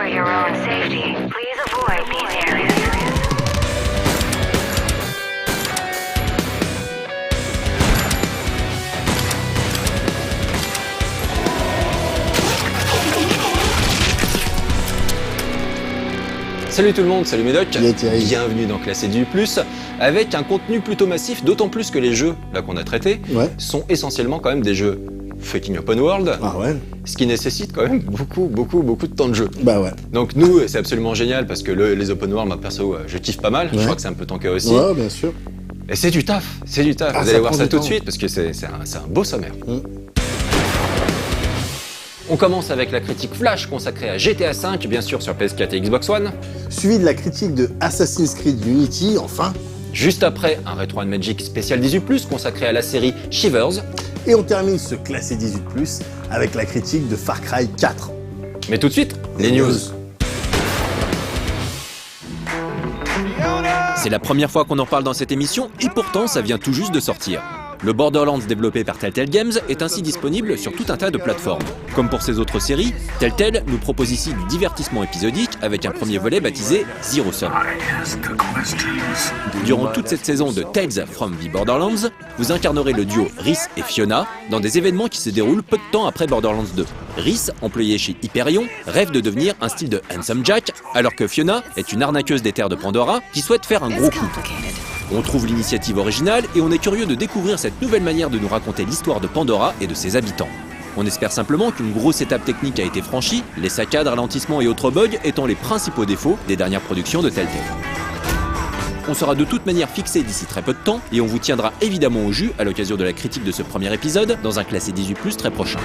For your own safety, please avoid these areas. Salut tout le monde, salut Médoc, Thierry. Bienvenue dans Classe Edu+, avec un contenu plutôt massif, d'autant plus que les jeux là qu'on a traités sont essentiellement quand même des jeux fucking open world, ce qui nécessite quand même beaucoup de temps de jeu. Bah ouais. Donc nous, c'est absolument génial parce que les open world, moi perso, je kiffe pas mal, je crois que c'est un peu ton cas aussi. Ouais, bien sûr. Et c'est du taf, vous allez voir ça tout de suite parce que c'est un beau sommaire. On commence avec la critique flash consacrée à GTA V, bien sûr sur PS4 et Xbox One. Suivi de la critique de Assassin's Creed Unity, enfin. Juste après, un Retro and Magic spécial 18+, consacré à la série Shivers. Et on termine ce classé 18+, avec la critique de Far Cry 4. Mais tout de suite, les news. C'est la première fois qu'on en parle dans cette émission, et pourtant ça vient tout juste de sortir. Le Borderlands développé par Telltale Games est ainsi disponible sur tout un tas de plateformes. Comme pour ses autres séries, Telltale nous propose ici du divertissement épisodique avec un premier volet baptisé Zero Sum. Durant toute cette saison de Tales from the Borderlands, vous incarnerez le duo Rhys et Fiona dans des événements qui se déroulent peu de temps après Borderlands 2. Rhys, employé chez Hyperion, rêve de devenir un style de Handsome Jack, alors que Fiona est une arnaqueuse des terres de Pandora qui souhaite faire un gros coup. On trouve l'initiative originale et on est curieux de découvrir cette nouvelle manière de nous raconter l'histoire de Pandora et de ses habitants. On espère simplement qu'une grosse étape technique a été franchie, les saccades, ralentissements et autres bugs étant les principaux défauts des dernières productions de Telltale. On sera de toute manière fixé d'ici très peu de temps et on vous tiendra évidemment au jus à l'occasion de la critique de ce premier épisode dans un classé 18+, très prochain.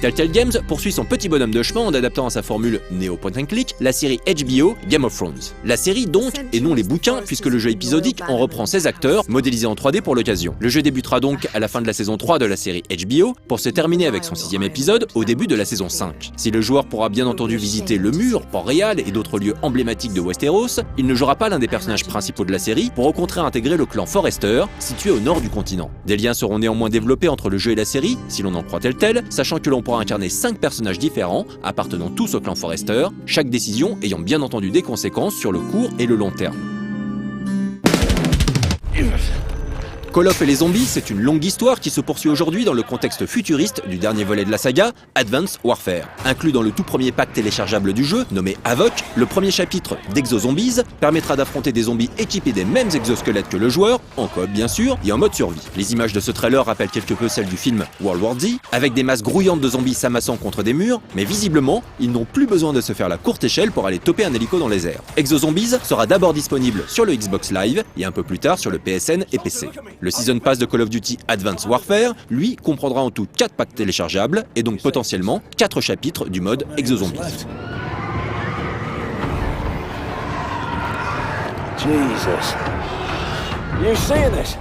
Telltale Games poursuit son petit bonhomme de chemin en adaptant à sa formule Neo Point and Click la série HBO Game of Thrones. La série donc, et non les bouquins, puisque le jeu épisodique en reprend ses acteurs, modélisés en 3D pour l'occasion. Le jeu débutera donc à la fin de la saison 3 de la série HBO, pour se terminer avec son 6e épisode au début de la saison 5. Si le joueur pourra bien entendu visiter le mur, Port-Réal et d'autres lieux emblématiques de Westeros, il ne jouera pas l'un des personnages principaux de la série, pour au contraire intégrer le clan Forrester, situé au nord du continent. Des liens seront néanmoins développés entre le jeu et la série, si l'on en croit Telltale, sachant que l'on pourra incarner 5 personnages différents, appartenant tous au clan Forrester, chaque décision ayant bien entendu des conséquences sur le court et le long terme. Call of et les zombies, c'est une longue histoire qui se poursuit aujourd'hui dans le contexte futuriste du dernier volet de la saga, Advanced Warfare. Inclus dans le tout premier pack téléchargeable du jeu, nommé Havoc, le premier chapitre d'Exo-Zombies permettra d'affronter des zombies équipés des mêmes exosquelettes que le joueur, en coop bien sûr, et en mode survie. Les images de ce trailer rappellent quelque peu celles du film World War Z, avec des masses grouillantes de zombies s'amassant contre des murs, mais visiblement, ils n'ont plus besoin de se faire la courte échelle pour aller toper un hélico dans les airs. Exo-Zombies sera d'abord disponible sur le Xbox Live, et un peu plus tard sur le PSN et PC. Le Season Pass de Call of Duty Advanced Warfare, lui, comprendra en tout 4 packs téléchargeables et donc potentiellement 4 chapitres du mode Exo-Zombies. Jesus. You seeing this?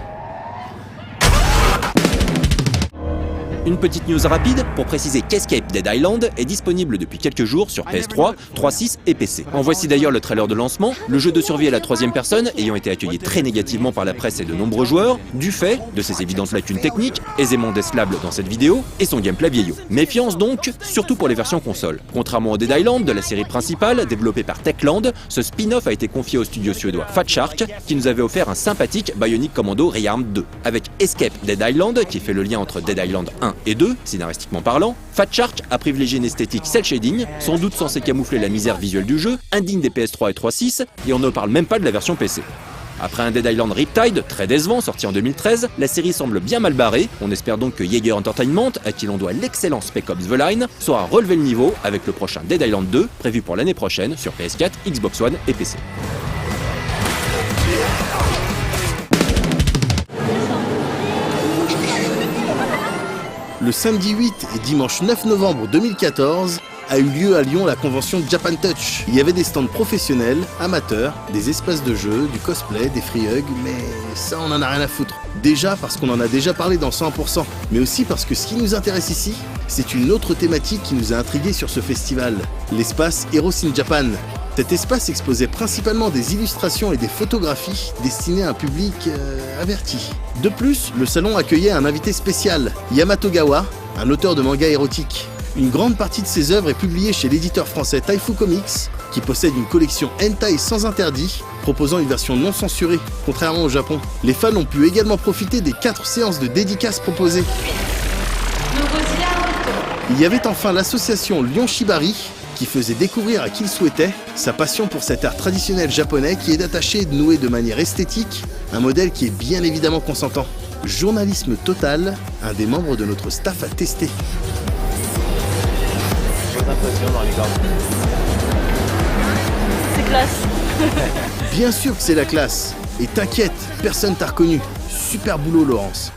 Une petite news rapide pour préciser qu'Escape Dead Island est disponible depuis quelques jours sur PS3, 3.6 et PC. En voici d'ailleurs le trailer de lancement, le jeu de survie à la troisième personne ayant été accueilli très négativement par la presse et de nombreux joueurs, du fait de ses évidentes lacunes techniques, aisément décelables dans cette vidéo, et son gameplay vieillot. Méfiance donc, surtout pour les versions console. Contrairement au Dead Island de la série principale, développée par Techland, ce spin-off a été confié au studio suédois Fat Shark, qui nous avait offert un sympathique Bionic Commando Rearmed 2. Avec Escape Dead Island, qui fait le lien entre Dead Island 1 et 2, scénaristiquement parlant, Fat Shark a privilégié une esthétique cel shading, sans doute censé camoufler la misère visuelle du jeu, indigne des PS3 et 3.6, et on ne parle même pas de la version PC. Après un Dead Island Riptide, très décevant, sorti en 2013, la série semble bien mal barrée, on espère donc que Jaeger Entertainment, à qui l'on doit l'excellent Spec Ops The Line, saura relever le niveau avec le prochain Dead Island 2, prévu pour l'année prochaine sur PS4, Xbox One et PC. Le samedi 8 et dimanche 9 novembre 2014 a eu lieu à Lyon la convention Japan Touch. Il y avait des stands professionnels, amateurs, des espaces de jeu, du cosplay, des free hugs, mais ça on en a rien à foutre. Déjà parce qu'on en a déjà parlé dans 100%, mais aussi parce que ce qui nous intéresse ici, c'est une autre thématique qui nous a intrigués sur ce festival, l'espace Heroes in Japan. Cet espace exposait principalement des illustrations et des photographies destinées à un public averti. De plus, le salon accueillait un invité spécial, Yamato Gawa, un auteur de manga érotique. Une grande partie de ses œuvres est publiée chez l'éditeur français Taifu Comics, qui possède une collection hentai sans interdit, proposant une version non censurée, contrairement au Japon. Les fans ont pu également profiter des 4 séances de dédicaces proposées. Il y avait enfin l'association Lyon Shibari, qui faisait découvrir à qui le souhaitait sa passion pour cet art traditionnel japonais qui est d'attacher et de nouer de manière esthétique un modèle qui est bien évidemment consentant. Journalisme total, un des membres de notre staff a testé. C'est classe. Bien sûr que c'est la classe. Et t'inquiète, personne t'a reconnu. Super boulot, Laurence.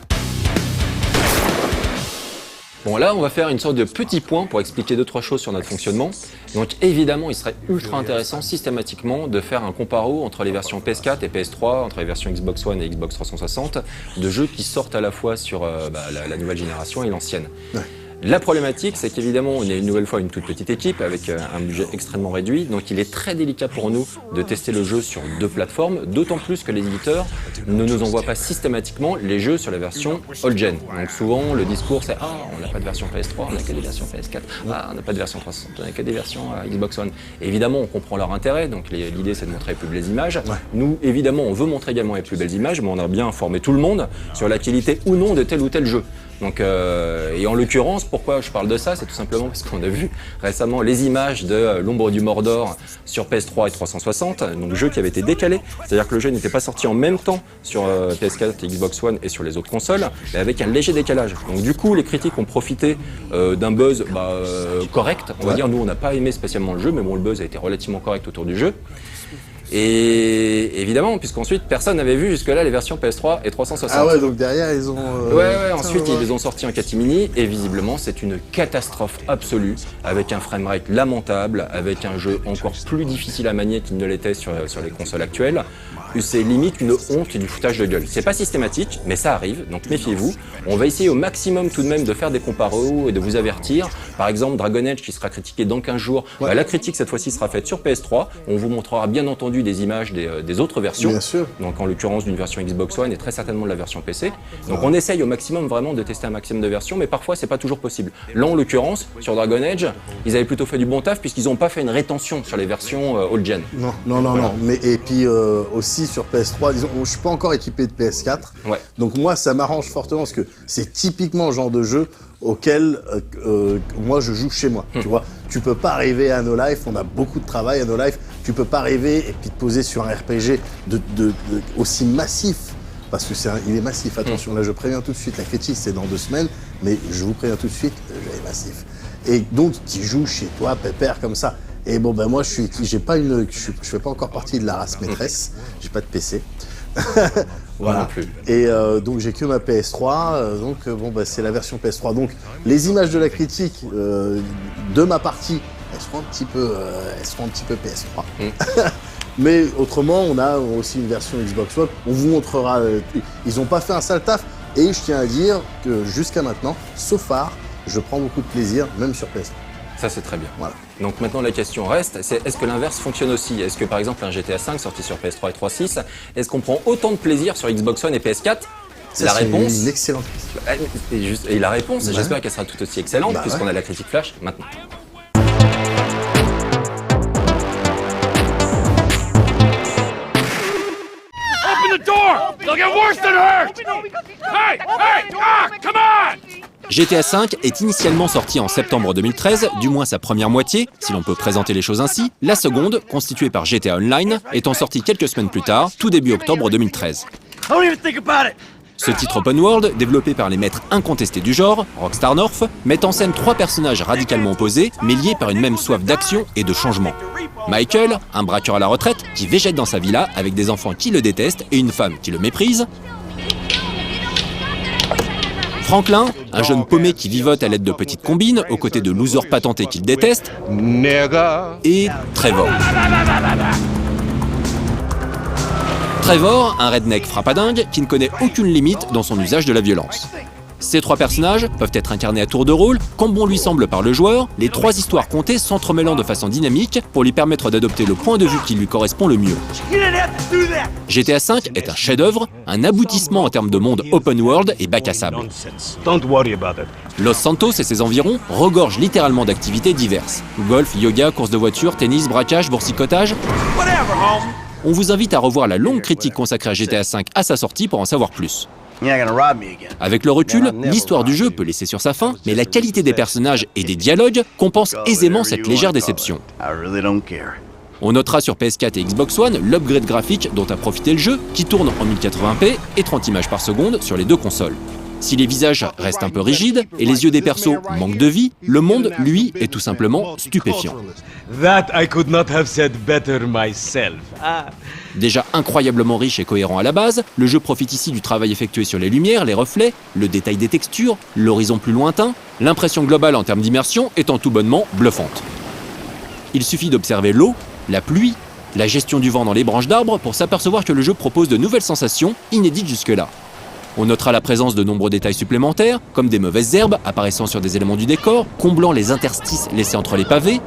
Bon, là, on va faire une sorte de petit point pour expliquer 2-3 choses sur notre fonctionnement. Donc évidemment, il serait ultra intéressant systématiquement de faire un comparo entre les versions PS4 et PS3, entre les versions Xbox One et Xbox 360, de jeux qui sortent à la fois sur la nouvelle génération et l'ancienne. Ouais. La problématique, c'est qu'évidemment, on est une nouvelle fois une toute petite équipe avec un budget extrêmement réduit, donc il est très délicat pour nous de tester le jeu sur 2 plateformes, d'autant plus que les éditeurs ne nous envoient pas systématiquement les jeux sur la version old-gen. Donc souvent, le discours c'est « Ah, on n'a pas de version PS3, on n'a que des versions PS4. Ah, on n'a pas de version 360, on n'a que des versions Xbox One. » Évidemment, on comprend leur intérêt, donc l'idée c'est de montrer les plus belles images. Ouais. Nous, évidemment, on veut montrer également les plus belles images, mais on a bien informé tout le monde sur la qualité ou non de tel ou tel jeu. Donc, et en l'occurrence, pourquoi je parle de ça, c'est tout simplement parce qu'on a vu récemment les images de l'Ombre du Mordor sur PS3 et 360, donc jeu qui avait été décalé, c'est-à-dire que le jeu n'était pas sorti en même temps sur PS4 et Xbox One et sur les autres consoles, mais avec un léger décalage. Donc du coup, les critiques ont profité d'un buzz correct, on va dire. Nous, on n'a pas aimé spécialement le jeu, mais bon, le buzz a été relativement correct autour du jeu. Et évidemment, puisqu'ensuite, personne n'avait vu jusque-là les versions PS3 et 360. Ah ouais, donc derrière, ils ont... ensuite, ils les ont sortis en catimini, et visiblement, c'est une catastrophe absolue, avec un framerate lamentable, avec un jeu encore plus difficile à manier qu'il ne l'était sur les consoles actuelles. C'est limite une honte et du foutage de gueule. C'est pas systématique, mais ça arrive, donc méfiez-vous. On va essayer au maximum tout de même de faire des comparos et de vous avertir. Par exemple, Dragon Age qui sera critiqué dans 15 jours. Ouais. La critique cette fois-ci sera faite sur PS3. On vous montrera bien entendu des images des autres versions. Bien sûr. Donc en l'occurrence d'une version Xbox One et très certainement de la version PC. Donc on essaye au maximum vraiment de tester un maximum de versions, mais parfois c'est pas toujours possible. Là en l'occurrence, sur Dragon Age, ils avaient plutôt fait du bon taf puisqu'ils n'ont pas fait une rétention sur les versions old-gen. Non. Mais et puis aussi sur PS3, disons, je suis pas encore équipé de PS4, donc moi ça m'arrange fortement parce que c'est typiquement le genre de jeu auquel moi je joue chez moi. Tu vois, tu peux pas arriver à No Life, on a beaucoup de travail à No Life, tu peux pas arriver et puis te poser sur un RPG aussi massif. Parce que il est massif, attention, là je préviens tout de suite, la critique c'est dans 2 semaines, mais je vous préviens tout de suite, le jeu est massif. Et donc tu joues chez toi, pépère comme ça. Et bon ben moi je fais pas encore partie de la race maîtresse, j'ai pas de PC. Voilà. Non plus. Et donc j'ai que ma PS3, donc c'est la version PS3. Donc les images de la critique de ma partie, elles seront un petit peu PS3. Mais autrement, on a aussi une version Xbox One. On vous montrera. Ils n'ont pas fait un sale taf. Et je tiens à dire que jusqu'à maintenant, so far, je prends beaucoup de plaisir, même sur PS3. Ça, c'est très bien. Voilà. Donc maintenant, la question reste, c'est est-ce que l'inverse fonctionne aussi? Est-ce que, par exemple, un GTA V sorti sur PS3 et 3.6, est-ce qu'on prend autant de plaisir sur Xbox One et PS4? Ça, la réponse, c'est une excellente question. Et la réponse, j'espère qu'elle sera tout aussi excellente, puisqu'on a la critique flash maintenant. Open the door! They'll get worse than hurt! Hey! Come on! GTA V est initialement sorti en septembre 2013, du moins sa première moitié, si l'on peut présenter les choses ainsi, la seconde, constituée par GTA Online, étant sortie quelques semaines plus tard, tout début octobre 2013. Ce titre open world, développé par les maîtres incontestés du genre, Rockstar North, met en scène 3 personnages radicalement opposés, mais liés par une même soif d'action et de changement. Michael, un braqueur à la retraite, qui végète dans sa villa avec des enfants qui le détestent et une femme qui le méprise. Franklin, un jeune paumé qui vivote à l'aide de petites combines, aux côtés de losers patentés qu'il déteste. Et Trevor. Trevor, un redneck frappadingue qui ne connaît aucune limite dans son usage de la violence. Ces 3 personnages peuvent être incarnés à tour de rôle, comme bon lui semble par le joueur, les 3 histoires contées s'entremêlant de façon dynamique pour lui permettre d'adopter le point de vue qui lui correspond le mieux. GTA V est un chef-d'œuvre, un aboutissement en termes de monde open world et bac à sable. Los Santos et ses environs regorgent littéralement d'activités diverses. Golf, yoga, course de voiture, tennis, braquage, boursicotage. On vous invite à revoir la longue critique consacrée à GTA V à sa sortie pour en savoir plus. Avec le recul, l'histoire du jeu peut laisser sur sa faim, mais la qualité des personnages et des dialogues compense aisément cette légère déception. On notera sur PS4 et Xbox One l'upgrade graphique dont a profité le jeu, qui tourne en 1080p et 30 images par seconde sur les 2 consoles. Si les visages restent un peu rigides et les yeux des persos manquent de vie, le monde, lui, est tout simplement stupéfiant. Déjà incroyablement riche et cohérent à la base, le jeu profite ici du travail effectué sur les lumières, les reflets, le détail des textures, l'horizon plus lointain, l'impression globale en termes d'immersion étant tout bonnement bluffante. Il suffit d'observer l'eau, la pluie, la gestion du vent dans les branches d'arbres pour s'apercevoir que le jeu propose de nouvelles sensations inédites jusque-là. On notera la présence de nombreux détails supplémentaires, comme des mauvaises herbes apparaissant sur des éléments du décor, comblant les interstices laissés entre les pavés.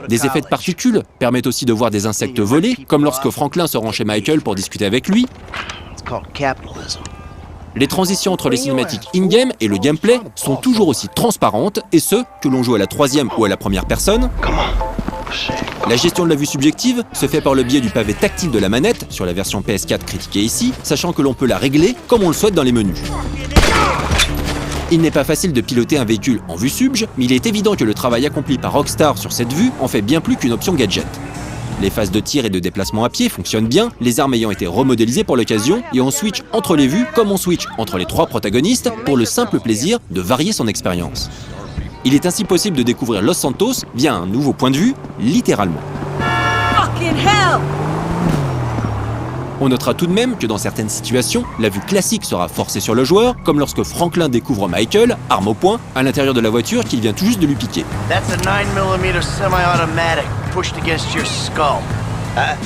Des effets de particules permettent aussi de voir des insectes voler, comme lorsque Franklin se rend chez Michael pour discuter avec lui. Les transitions entre les cinématiques in-game et le gameplay sont toujours aussi transparentes, et ce, que l'on joue à la 3e ou à la première personne. La gestion de la vue subjective se fait par le biais du pavé tactile de la manette, sur la version PS4 critiquée ici, sachant que l'on peut la régler comme on le souhaite dans les menus. Il n'est pas facile de piloter un véhicule en vue subj, mais il est évident que le travail accompli par Rockstar sur cette vue en fait bien plus qu'une option gadget. Les phases de tir et de déplacement à pied fonctionnent bien, les armes ayant été remodélisées pour l'occasion, et on switch entre les vues comme on switch entre les 3 protagonistes pour le simple plaisir de varier son expérience. Il est ainsi possible de découvrir Los Santos via un nouveau point de vue, littéralement. On notera tout de même que dans certaines situations, la vue classique sera forcée sur le joueur, comme lorsque Franklin découvre Michael, arme au poing, à l'intérieur de la voiture qu'il vient tout juste de lui piquer.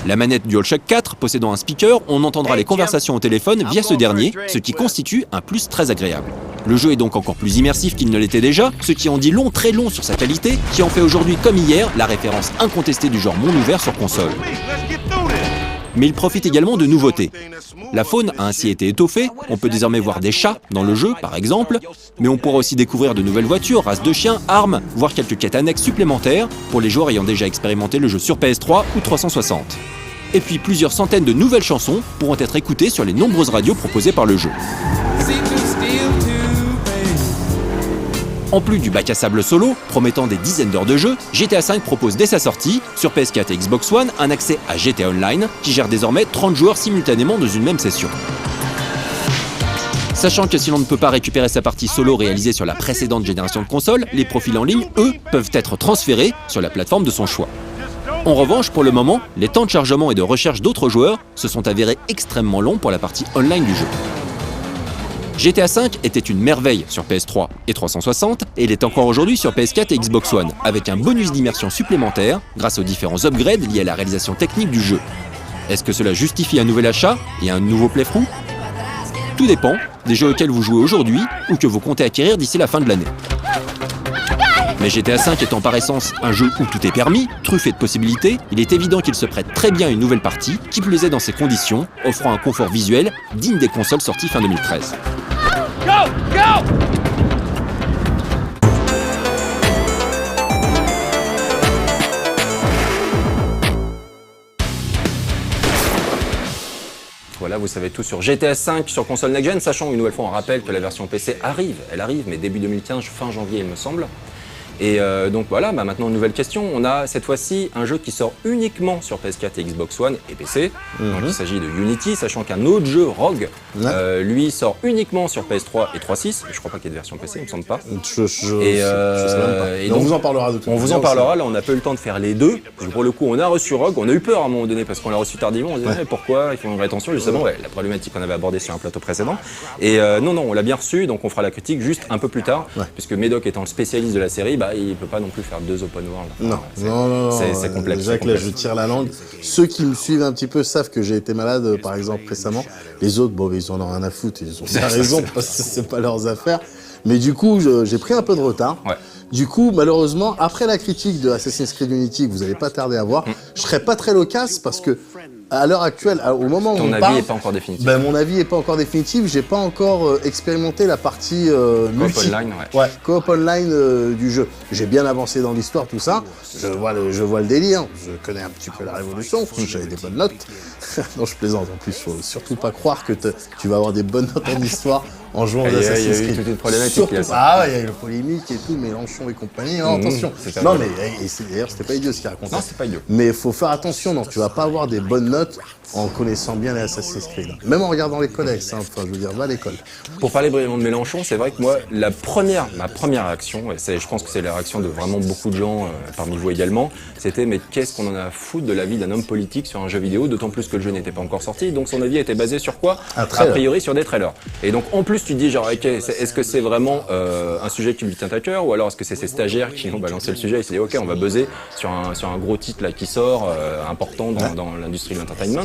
La manette DualShock 4 possédant un speaker, on entendra les conversations au téléphone via ce dernier, ce qui constitue un plus très agréable. Le jeu est donc encore plus immersif qu'il ne l'était déjà, ce qui en dit long, très long sur sa qualité, qui en fait aujourd'hui comme hier la référence incontestée du genre monde ouvert sur console. Mais il profite également de nouveautés. La faune a ainsi été étoffée, on peut désormais voir des chats dans le jeu par exemple, mais on pourra aussi découvrir de nouvelles voitures, races de chiens, armes, voire quelques quêtes annexes supplémentaires pour les joueurs ayant déjà expérimenté le jeu sur PS3 ou 360. Et puis plusieurs centaines de nouvelles chansons pourront être écoutées sur les nombreuses radios proposées par le jeu. En plus du bac à sable solo, promettant des dizaines d'heures de jeu, GTA V propose dès sa sortie, sur PS4 et Xbox One, un accès à GTA Online, qui gère désormais 30 joueurs simultanément dans une même session. Sachant que si l'on ne peut pas récupérer sa partie solo réalisée sur la précédente génération de consoles, les profils en ligne, eux, peuvent être transférés sur la plateforme de son choix. En revanche, pour le moment, les temps de chargement et de recherche d'autres joueurs se sont avérés extrêmement longs pour la partie online du jeu. GTA V était une merveille sur PS3 et 360, et il est encore aujourd'hui sur PS4 et Xbox One, avec un bonus d'immersion supplémentaire grâce aux différents upgrades liés à la réalisation technique du jeu. Est-ce que cela justifie un nouvel achat et un nouveau playthrough ? Tout dépend des jeux auxquels vous jouez aujourd'hui ou que vous comptez acquérir d'ici la fin de l'année. Mais GTA V étant par essence un jeu où tout est permis, truffé de possibilités, il est évident qu'il se prête très bien à une nouvelle partie, qui plus est dans ces conditions, offrant un confort visuel digne des consoles sorties fin 2013. Go! Go! Voilà, vous savez tout sur GTA V sur console next-gen, sachant une nouvelle fois on rappelle que la version PC arrive, mais début 2015, fin janvier il me semble. Et donc voilà, maintenant une nouvelle question, on a cette fois-ci un jeu qui sort uniquement sur PS4 et Xbox One et PC, donc il s'agit de Unity, sachant qu'un autre jeu, Rogue, lui sort uniquement sur PS3 et 3.6, je crois pas qu'il y ait de version PC, il me semble pas. Je sais même pas. Et donc, on vous en parlera de tout. On vous en parlera, là on n'a pas eu le temps de faire les deux, pour le coup on a reçu Rogue, on a eu peur à un moment donné parce qu'on l'a reçu tardivement, on se disait pourquoi, il faut une rétention justement, la problématique qu'on avait abordée sur un plateau précédent. Et non, on l'a bien reçu, donc on fera la critique juste un peu plus tard, puisque Médoc étant le spécialiste de la série, bah il peut pas non plus faire 2 open world. Non, non, c'est complexe. Déjà que là, je tire la langue. Ceux qui me suivent un petit peu savent que j'ai été malade, par exemple, récemment. Les autres, bon, ils en ont rien à foutre, ils ont bien raison, parce que c'est pas leurs affaires. Mais du coup, j'ai pris un peu de retard. Ouais. Du coup, malheureusement, après la critique de Assassin's Creed Unity, que vous n'allez pas tarder à voir, je serai pas très loquace parce que, à l'heure actuelle, au moment où ton on parle... avis est pas encore définitif. Ben, mon avis est pas encore définitif, j'ai pas encore expérimenté la partie multi. Coop online, ouais. Ouais, coop online du jeu. J'ai bien avancé dans l'histoire, tout ça. Je vois le délire. Je connais un petit peu la Révolution, parce que j'avais des bonnes notes. Non, je plaisante. En plus, faut surtout pas croire que tu vas avoir des bonnes notes en histoire en jouant aux Assassin's Creed. Il y a eu toute une problématique. Surtout, il y a eu la polémique et tout, Mélenchon et compagnie. Non, attention. Non, mais d'ailleurs, c'était pas idiot ce qu'il racontait. Non, c'est pas idiot. Mais il faut faire attention. Non, tu vas pas avoir des bonnes notes en connaissant bien les Assassin's Creed. Même en regardant les codex. Hein. Enfin, je veux dire, va à l'école. Pour parler brièvement de Mélenchon, c'est vrai que moi, ma première réaction, et je pense que c'est la réaction de vraiment beaucoup de gens, parmi vous également, c'était mais qu'est-ce qu'on en a à foutre de l'avis d'un homme politique sur un jeu vidéo, d'autant plus que le jeu n'était pas encore sorti, donc son avis était basé sur quoi? A priori sur des trailers. Et donc en plus tu te dis genre ok, est-ce que c'est vraiment un sujet qui lui tient à cœur, ou alors est-ce que c'est ces stagiaires qui ont balancé le sujet et s'est dit ok, on va buzzer sur un gros titre là qui sort, important dans l'industrie de l'entertainment.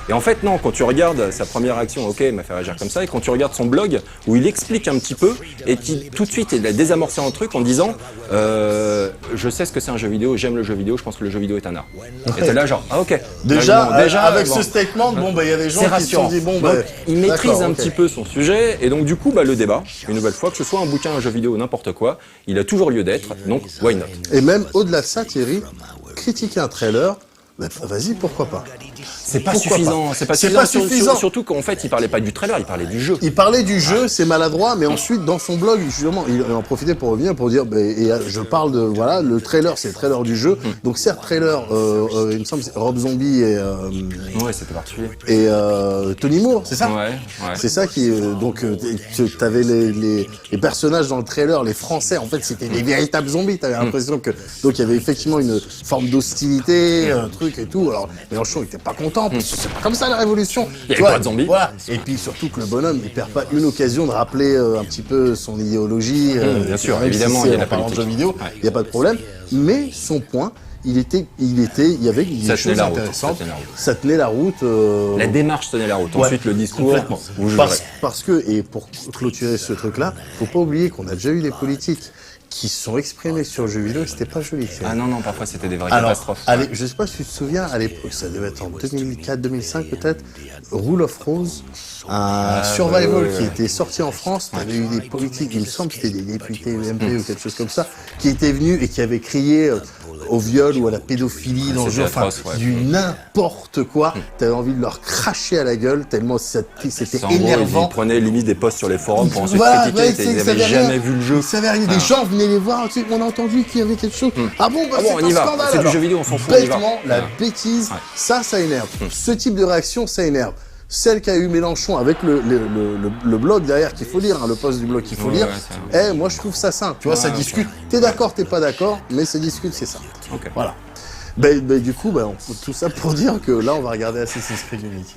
Et en fait, non, quand tu regardes sa première réaction, ok, il m'a fait réagir comme ça, et quand tu regardes son blog, où il explique un petit peu, et qui tout de suite, il a désamorcé un truc en disant je sais ce que c'est un jeu vidéo, j'aime le jeu vidéo, je pense que le jeu vidéo est un art. Et t'es là genre, ah ok. Déjà avec ce statement, bon, bah il y a des gens qui se sont dit, bon, bah... Il maîtrise un petit peu son sujet, et donc du coup, bah, le débat, une nouvelle fois, que ce soit un bouquin, un jeu vidéo, n'importe quoi, il a toujours lieu d'être, donc why not? Et même au-delà de ça, Thierry, critiquer un trailer, bah, vas-y, pourquoi pas? C'est pas suffisant, c'est pas suffisant. Surtout qu'en fait, il parlait pas du trailer, il parlait du jeu. Il parlait du jeu, c'est maladroit, mais ensuite, dans son blog, justement, il en profitait pour revenir, pour dire, je parle de, voilà, le trailer, c'est le trailer du jeu. Donc, certes, trailer, il me semble, c'est Rob Zombie et... ouais, c'était particulier. Et Tony Moore, c'est ça? Ouais. C'est ça qui... donc, t'avais les personnages dans le trailer, les Français, en fait, c'était des véritables zombies. T'avais l'impression que... Donc, il y avait effectivement une forme d'hostilité, un truc et tout. Alors, Mélenchon, il était pas content, parce que c'est pas comme ça la révolution. Il y avait pas de zombies. Voilà. Et puis surtout que le bonhomme, il perd pas une occasion de rappeler un petit peu son idéologie. Bien sûr, évidemment, si il y a la politique. Jeux vidéo, il n'y a pas de problème. Mais son point, il y avait des choses intéressantes. Ça tenait la route. La démarche tenait la route. Ouais, ensuite, le discours, vous jugerez. Parce que, et pour clôturer ce truc-là, faut pas oublier qu'on a déjà eu des politiques qui se sont exprimés sur le jeu vidéo, c'était pas joli. Ah non, parfois c'était des vraies catastrophes. Allez, je sais pas si tu te souviens, à l'époque, ça devait être en 2004-2005 peut-être, Rule of Rose, un survival qui était sorti en France, t'avais eu des politiques, il me semble que c'était des députés UMP ou quelque chose comme ça, qui étaient venus et qui avaient crié au viol ou à la pédophilie dans le jeu, enfin, du n'importe quoi. T'avais envie de leur cracher à la gueule tellement c'était énervant. Ils prenaient limite des posts sur les forums pour ensuite critiquer, ils n'avaient jamais vu le jeu. Ça avait rien. Des gens venaient les voir, tu sais, on a entendu qu'il y avait quelque chose. Ah bon, bah c'est un scandale. C'est du jeu vidéo, on s'en fout. Bêtement, la bêtise, ça énerve. Ce type de réaction, ça énerve. Celle qu'a eu Mélenchon avec le blog derrière qu'il faut lire, hein, le post du blog qu'il faut lire, moi je trouve ça sain. Tu vois, ça discute. T'es d'accord, t'es pas d'accord, mais ça discute, c'est ça. Voilà. Du coup, tout ça pour dire que là, on va regarder Assassin's Creed Unity.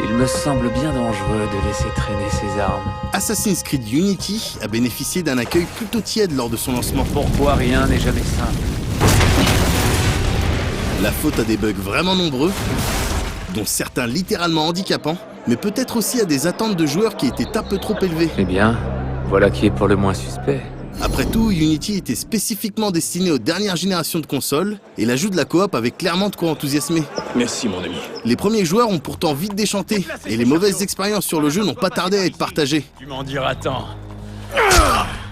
Il me semble bien dangereux de laisser traîner ses armes. Assassin's Creed Unity a bénéficié d'un accueil plutôt tiède lors de son lancement. Pourquoi rien n'est jamais simple? La faute à des bugs vraiment nombreux, dont certains littéralement handicapants, mais peut-être aussi à des attentes de joueurs qui étaient un peu trop élevées. Eh bien, voilà qui est pour le moins suspect. Après tout, Unity était spécifiquement destiné aux dernières générations de consoles, et l'ajout de la coop avait clairement de quoi enthousiasmer. Merci mon ami. Les premiers joueurs ont pourtant vite déchanté, et les mauvaises expériences sur le jeu n'ont pas tardé à être partagées. Tu m'en diras tant.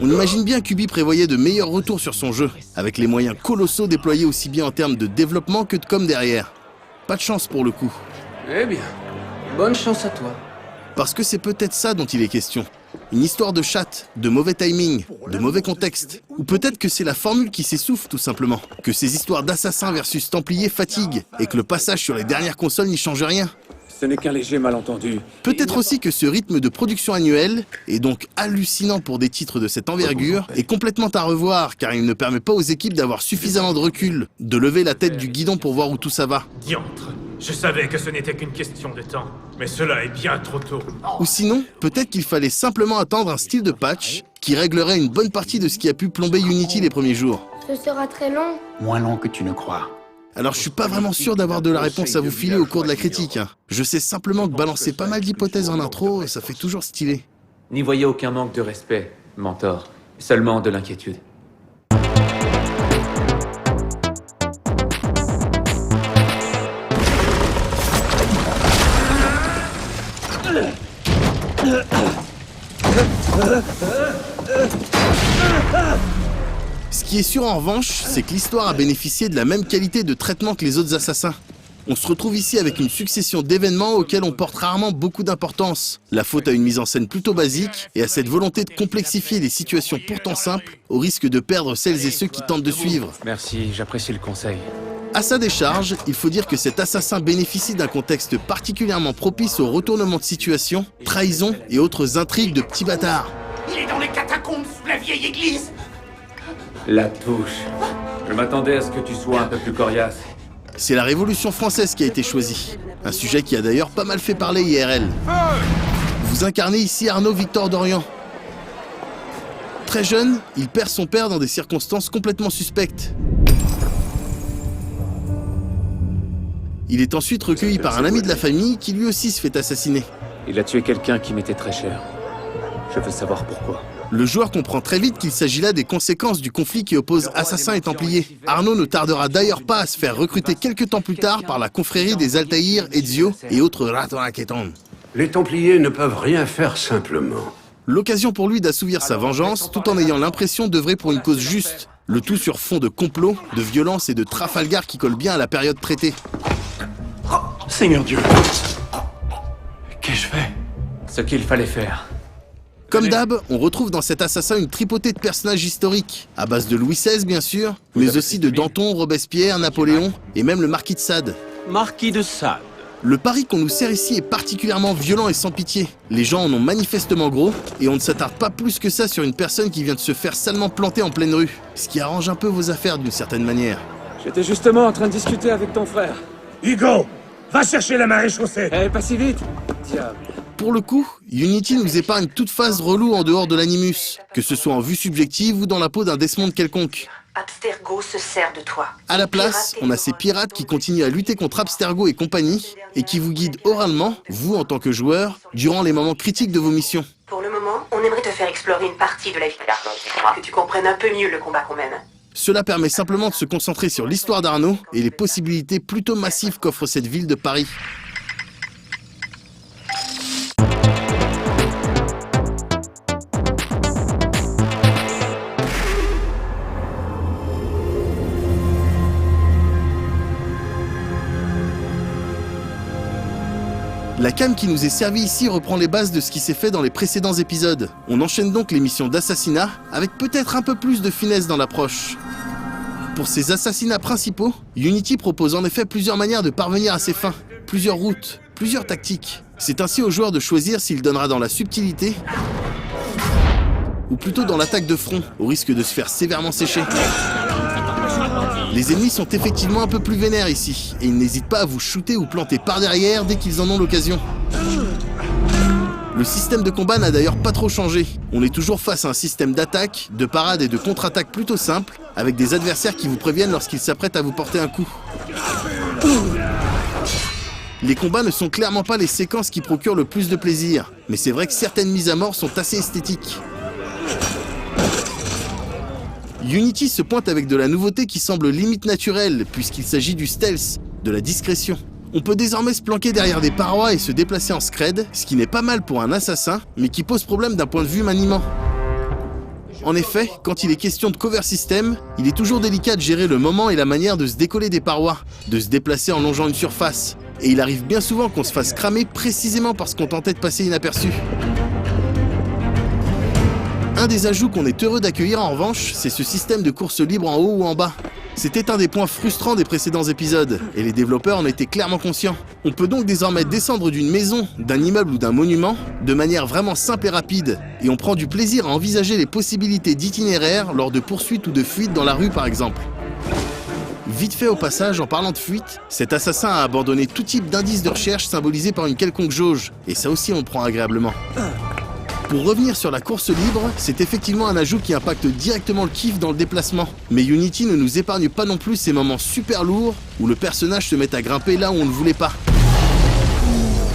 On imagine bien qu'Ubi prévoyait de meilleurs retours sur son jeu, avec les moyens colossaux déployés aussi bien en termes de développement que de com derrière. Pas de chance pour le coup. Eh bien, bonne chance à toi. Parce que c'est peut-être ça dont il est question. Une histoire de chatte, de mauvais timing, de mauvais contexte. Ou peut-être que c'est la formule qui s'essouffle tout simplement. Que ces histoires d'assassins versus templiers fatiguent, et que le passage sur les dernières consoles n'y change rien. Ce n'est qu'un léger malentendu. Peut-être aussi que ce rythme de production annuelle, et donc hallucinant pour des titres de cette envergure, est complètement à revoir, car il ne permet pas aux équipes d'avoir suffisamment de recul, de lever la tête du guidon pour voir où tout ça va. Diantre. Je savais que ce n'était qu'une question de temps, mais cela est bien trop tôt. Ou sinon, peut-être qu'il fallait simplement attendre un style de patch qui réglerait une bonne partie de ce qui a pu plomber Unity les premiers jours. Ce sera très long. Moins long que tu ne crois. Alors je suis pas vraiment sûr d'avoir de la réponse à vous filer au cours de la critique. Je sais simplement que balancer pas mal d'hypothèses en intro, ça fait toujours stylé. N'y voyez aucun manque de respect, mentor. Seulement de l'inquiétude. Ce qui est sûr en revanche, c'est que l'histoire a bénéficié de la même qualité de traitement que les autres assassins. On se retrouve ici avec une succession d'événements auxquels on porte rarement beaucoup d'importance. La faute à une mise en scène plutôt basique et à cette volonté de complexifier des situations pourtant simples au risque de perdre celles et ceux qui tentent de suivre. Merci, j'apprécie le conseil. À sa décharge, il faut dire que cet assassin bénéficie d'un contexte particulièrement propice au retournement de situation, trahison et autres intrigues de petits bâtards. Il est dans les catacombes sous la vieille église. La touche. Je m'attendais à ce que tu sois un peu plus coriace. C'est la Révolution française qui a été choisie. Un sujet qui a d'ailleurs pas mal fait parler IRL. Vous incarnez ici Arnaud Victor Dorian. Très jeune, il perd son père dans des circonstances complètement suspectes. Il est ensuite recueilli par un ami de la famille qui lui aussi se fait assassiner. Il a tué quelqu'un qui m'était très cher. Je veux savoir pourquoi. Le joueur comprend très vite qu'il s'agit là des conséquences du conflit qui oppose assassins et templiers. Arnaud ne tardera d'ailleurs pas à se faire recruter quelques temps plus tard par la confrérie des Altaïr, Ezio et autres Ratonaketon. Les templiers ne peuvent rien faire simplement. L'occasion pour lui d'assouvir sa vengeance tout en ayant l'impression d'œuvrer pour une cause juste. Le tout sur fond de complot, de violence et de Trafalgar qui colle bien à la période traitée. Oh, Seigneur Dieu! Qu'ai-je fait? Ce qu'il fallait faire. Comme d'hab, on retrouve dans cet assassin une tripotée de personnages historiques, à base de Louis XVI bien sûr, mais aussi de Danton, Robespierre, Napoléon et même le Marquis de Sade. Marquis de Sade. Le pari qu'on nous sert ici est particulièrement violent et sans pitié. Les gens en ont manifestement gros, et on ne s'attarde pas plus que ça sur une personne qui vient de se faire salement planter en pleine rue, ce qui arrange un peu vos affaires d'une certaine manière. J'étais justement en train de discuter avec ton frère. Hugo, va chercher la marée chaussée. Eh, pas si vite. Diable. Pour le coup, Unity nous épargne toute phase relou en dehors de l'animus, que ce soit en vue subjective ou dans la peau d'un Desmond quelconque. Abstergo se sert de toi. À la place, on a ces pirates qui continuent à lutter contre Abstergo et compagnie, et qui vous guident oralement, vous en tant que joueur, durant les moments critiques de vos missions. Pour le moment, on aimerait te faire explorer une partie de la vie d'Arnaud, que tu comprennes un peu mieux le combat qu'on mène. Cela permet simplement de se concentrer sur l'histoire d'Arnaud et les possibilités plutôt massives qu'offre cette ville de Paris. La cam qui nous est servie ici reprend les bases de ce qui s'est fait dans les précédents épisodes. On enchaîne donc les missions d'assassinat, avec peut-être un peu plus de finesse dans l'approche. Pour ces assassinats principaux, Unity propose en effet plusieurs manières de parvenir à ses fins, plusieurs routes, plusieurs tactiques. C'est ainsi au joueur de choisir s'il donnera dans la subtilité, ou plutôt dans l'attaque de front, au risque de se faire sévèrement sécher. Les ennemis sont effectivement un peu plus vénères ici, et ils n'hésitent pas à vous shooter ou planter par derrière dès qu'ils en ont l'occasion. Le système de combat n'a d'ailleurs pas trop changé. On est toujours face à un système d'attaque, de parade et de contre-attaque plutôt simple, avec des adversaires qui vous préviennent lorsqu'ils s'apprêtent à vous porter un coup. Les combats ne sont clairement pas les séquences qui procurent le plus de plaisir, mais c'est vrai que certaines mises à mort sont assez esthétiques. Unity se pointe avec de la nouveauté qui semble limite naturelle, puisqu'il s'agit du stealth, de la discrétion. On peut désormais se planquer derrière des parois et se déplacer en scred, ce qui n'est pas mal pour un assassin, mais qui pose problème d'un point de vue maniement. En effet, quand il est question de cover system, il est toujours délicat de gérer le moment et la manière de se décoller des parois, de se déplacer en longeant une surface. Et il arrive bien souvent qu'on se fasse cramer précisément parce qu'on tentait de passer inaperçu. Un des ajouts qu'on est heureux d'accueillir en revanche, c'est ce système de course libre en haut ou en bas. C'était un des points frustrants des précédents épisodes, et les développeurs en étaient clairement conscients. On peut donc désormais descendre d'une maison, d'un immeuble ou d'un monument, de manière vraiment simple et rapide, et on prend du plaisir à envisager les possibilités d'itinéraire lors de poursuites ou de fuites dans la rue par exemple. Vite fait au passage, en parlant de fuite, cet assassin a abandonné tout type d'indice de recherche symbolisé par une quelconque jauge, et ça aussi on le prend agréablement. Pour revenir sur la course libre, c'est effectivement un ajout qui impacte directement le kiff dans le déplacement. Mais Unity ne nous épargne pas non plus ces moments super lourds où le personnage se met à grimper là où on ne voulait pas.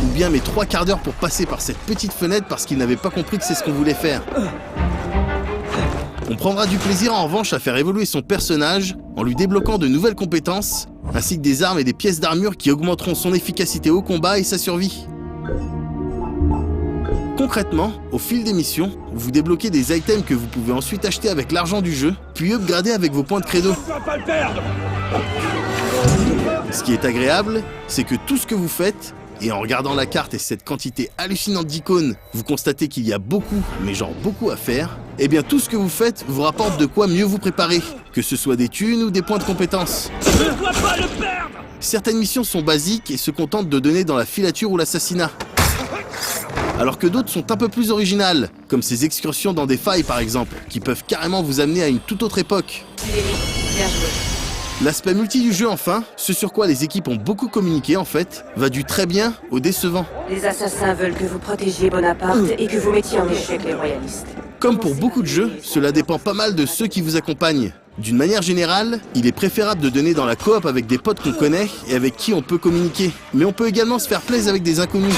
Ou bien mes 3 quarts d'heure pour passer par cette petite fenêtre parce qu'il n'avait pas compris que c'est ce qu'on voulait faire. On prendra du plaisir en revanche à faire évoluer son personnage en lui débloquant de nouvelles compétences, ainsi que des armes et des pièces d'armure qui augmenteront son efficacité au combat et sa survie. Concrètement, au fil des missions, vous débloquez des items que vous pouvez ensuite acheter avec l'argent du jeu, puis upgrader avec vos points de credo. Ce qui est agréable, c'est que tout ce que vous faites, et en regardant la carte et cette quantité hallucinante d'icônes, vous constatez qu'il y a beaucoup, mais genre beaucoup à faire, eh bien tout ce que vous faites vous rapporte de quoi mieux vous préparer, que ce soit des thunes ou des points de compétences. Je ne dois pas le perdre! Certaines missions sont basiques et se contentent de donner dans la filature ou l'assassinat. Alors que d'autres sont un peu plus originales, comme ces excursions dans des failles par exemple, qui peuvent carrément vous amener à une toute autre époque. Bien joué. L'aspect multi du jeu enfin, ce sur quoi les équipes ont beaucoup communiqué en fait, va du très bien au décevant. Les assassins veulent que vous protégiez Bonaparte et que vous mettiez en échec les royalistes. Comme pour beaucoup de jeux, cela dépend pas mal de ceux qui vous accompagnent. D'une manière générale, il est préférable de donner dans la coop avec des potes qu'on connaît et avec qui on peut communiquer. Mais on peut également se faire plaisir avec des inconnus.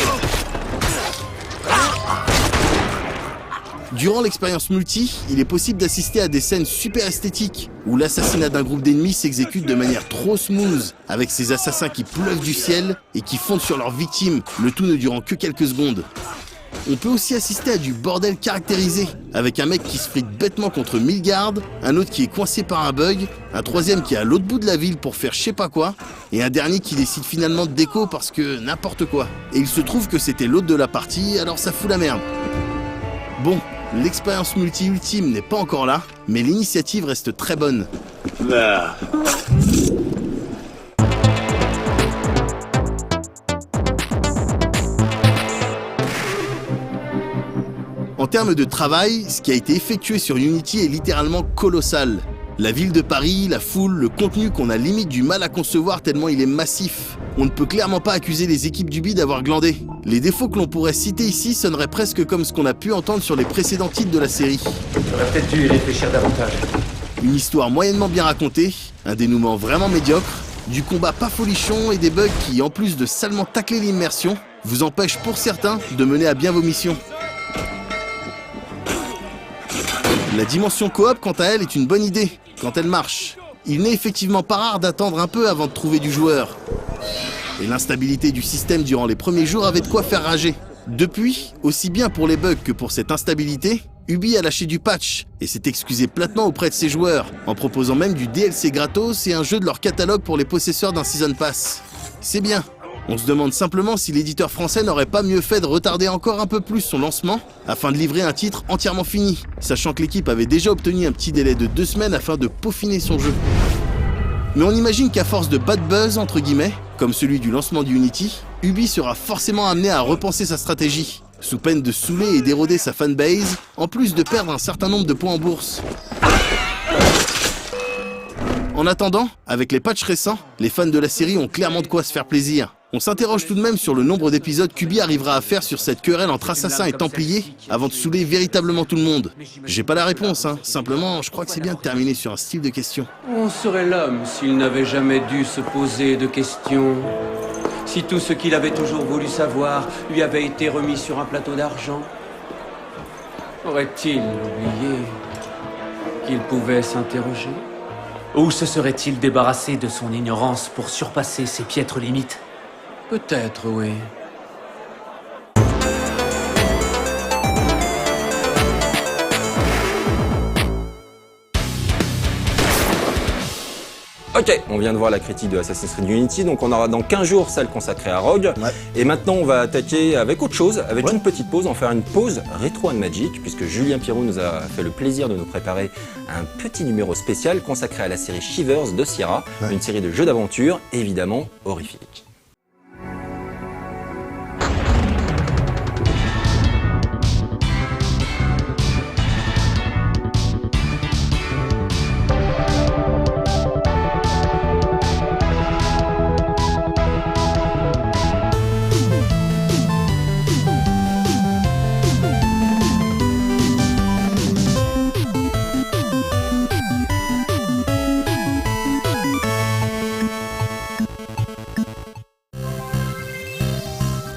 Durant l'expérience multi, il est possible d'assister à des scènes super esthétiques, où l'assassinat d'un groupe d'ennemis s'exécute de manière trop smooth, avec ces assassins qui pleuvent du ciel et qui fondent sur leurs victimes, le tout ne durant que quelques secondes. On peut aussi assister à du bordel caractérisé, avec un mec qui se frite bêtement contre 1000 gardes, un autre qui est coincé par un bug, un troisième qui est à l'autre bout de la ville pour faire je sais pas quoi, et un dernier qui décide finalement de déco parce que n'importe quoi. Et il se trouve que c'était l'autre de la partie, alors ça fout la merde. Bon, l'expérience multi-ultime n'est pas encore là, mais l'initiative reste très bonne. En termes de travail, ce qui a été effectué sur Unity est littéralement colossal. La ville de Paris, la foule, le contenu qu'on a limite du mal à concevoir tellement il est massif. On ne peut clairement pas accuser les équipes d'Ubi d'avoir glandé. Les défauts que l'on pourrait citer ici sonneraient presque comme ce qu'on a pu entendre sur les précédents titres de la série. J'aurais peut-être dû y réfléchir davantage. Une histoire moyennement bien racontée, un dénouement vraiment médiocre, du combat pas folichon et des bugs qui, en plus de salement tacler l'immersion, vous empêchent pour certains de mener à bien vos missions. La dimension coop, quant à elle, est une bonne idée, quand elle marche. Il n'est effectivement pas rare d'attendre un peu avant de trouver du joueur. Et l'instabilité du système durant les premiers jours avait de quoi faire rager. Depuis, aussi bien pour les bugs que pour cette instabilité, Ubi a lâché du patch et s'est excusé platement auprès de ses joueurs, en proposant même du DLC gratos et un jeu de leur catalogue pour les possesseurs d'un Season Pass. C'est bien. On se demande simplement si l'éditeur français n'aurait pas mieux fait de retarder encore un peu plus son lancement afin de livrer un titre entièrement fini, sachant que l'équipe avait déjà obtenu un petit délai de 2 semaines afin de peaufiner son jeu. Mais on imagine qu'à force de bad buzz, entre guillemets, comme celui du lancement d'Unity, Ubi sera forcément amené à repenser sa stratégie, sous peine de saouler et d'éroder sa fanbase, en plus de perdre un certain nombre de points en bourse. En attendant, avec les patchs récents, les fans de la série ont clairement de quoi se faire plaisir. On s'interroge tout de même sur le nombre d'épisodes qu'Ubi arrivera à faire sur cette querelle entre assassins et templiers avant de saouler véritablement tout le monde. J'ai pas la réponse, hein. Simplement, je crois que c'est bien de terminer sur un style de question. On serait l'homme s'il n'avait jamais dû se poser de questions. Si tout ce qu'il avait toujours voulu savoir lui avait été remis sur un plateau d'argent, aurait-il oublié qu'il pouvait s'interroger? Ou se serait-il débarrassé de son ignorance pour surpasser ses piètres limites? Peut-être, oui. Ok, on vient de voir la critique de Assassin's Creed Unity, donc on aura dans 15 jours celle consacrée à Rogue. Ouais. Et maintenant on va attaquer avec autre chose, avec une petite pause, on va faire une pause Rétro and Magic, puisque Julien Pirou nous a fait le plaisir de nous préparer un petit numéro spécial consacré à la série Shivers de Sierra, une série de jeux d'aventure évidemment horrifiques.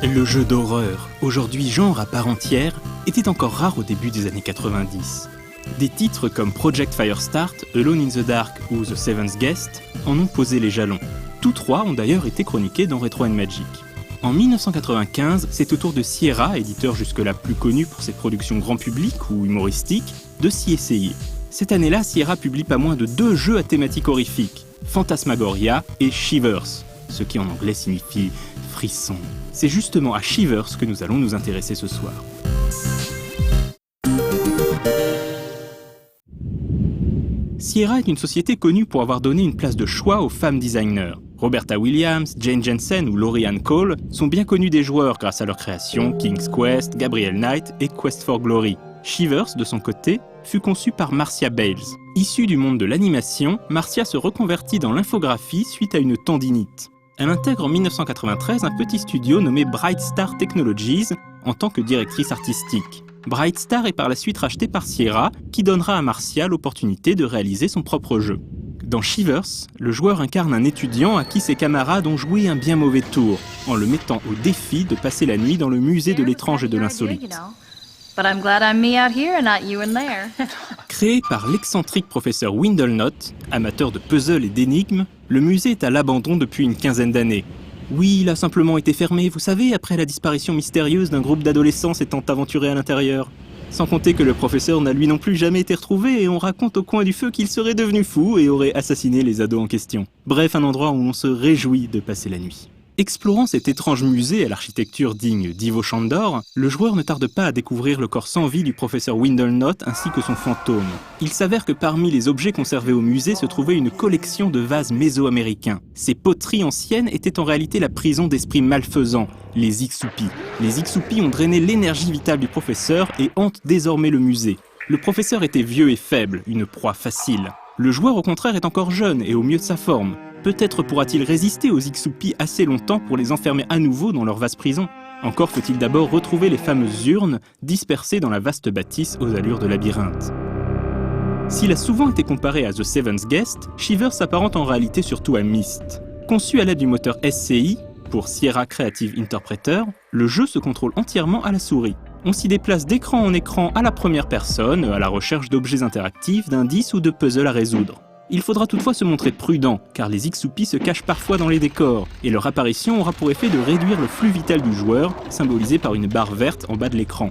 Le jeu d'horreur, aujourd'hui genre à part entière, était encore rare au début des années 90. Des titres comme Project Firestart, Alone in the Dark ou The Seventh Guest en ont posé les jalons. Tous trois ont d'ailleurs été chroniqués dans Retro & Magic. En 1995, c'est au tour de Sierra, éditeur jusque-là plus connu pour ses productions grand public ou humoristiques, de s'y essayer. Cette année-là, Sierra publie pas moins de 2 jeux à thématique horrifique, Phantasmagoria et Shivers, ce qui en anglais signifie frisson. C'est justement à Shivers que nous allons nous intéresser ce soir. Sierra est une société connue pour avoir donné une place de choix aux femmes designers. Roberta Williams, Jane Jensen ou Laurie Ann Cole sont bien connus des joueurs grâce à leurs créations King's Quest, Gabriel Knight et Quest for Glory. Shivers, de son côté, fut conçu par Marcia Bales. Issue du monde de l'animation, Marcia se reconvertit dans l'infographie suite à une tendinite. Elle intègre en 1993 un petit studio nommé Bright Star Technologies en tant que directrice artistique. Bright Star est par la suite racheté par Sierra, qui donnera à Marcia l'opportunité de réaliser son propre jeu. Dans Shivers, le joueur incarne un étudiant à qui ses camarades ont joué un bien mauvais tour, en le mettant au défi de passer la nuit dans le musée de l'étrange et de l'insolite. Créé par l'excentrique professeur Windlenot, amateur de puzzles et d'énigmes, le musée est à l'abandon depuis une quinzaine d'années. Oui, il a simplement été fermé, vous savez, après la disparition mystérieuse d'un groupe d'adolescents s'étant aventuré à l'intérieur. Sans compter que le professeur n'a lui non plus jamais été retrouvé et on raconte au coin du feu qu'il serait devenu fou et aurait assassiné les ados en question. Bref, un endroit où on se réjouit de passer la nuit. Explorant cet étrange musée à l'architecture digne d'Ivo Chandor, le joueur ne tarde pas à découvrir le corps sans vie du professeur Windlenot ainsi que son fantôme. Il s'avère que parmi les objets conservés au musée se trouvait une collection de vases mésoaméricains. Ces poteries anciennes étaient en réalité la prison d'esprits malfaisants, les Ixupis. Les Ixupis ont drainé l'énergie vitale du professeur et hantent désormais le musée. Le professeur était vieux et faible, une proie facile. Le joueur au contraire est encore jeune et au mieux de sa forme. Peut-être pourra-t-il résister aux Ixupis assez longtemps pour les enfermer à nouveau dans leur vaste prison. Encore faut-il d'abord retrouver les fameuses urnes dispersées dans la vaste bâtisse aux allures de labyrinthe. S'il a souvent été comparé à The Seventh Guest, Shivers s'apparente en réalité surtout à Myst. Conçu à l'aide du moteur SCI, pour Sierra Creative Interpreter, le jeu se contrôle entièrement à la souris. On s'y déplace d'écran en écran à la première personne, à la recherche d'objets interactifs, d'indices ou de puzzles à résoudre. Il faudra toutefois se montrer prudent, car les Ixupis se cachent parfois dans les décors, et leur apparition aura pour effet de réduire le flux vital du joueur, symbolisé par une barre verte en bas de l'écran.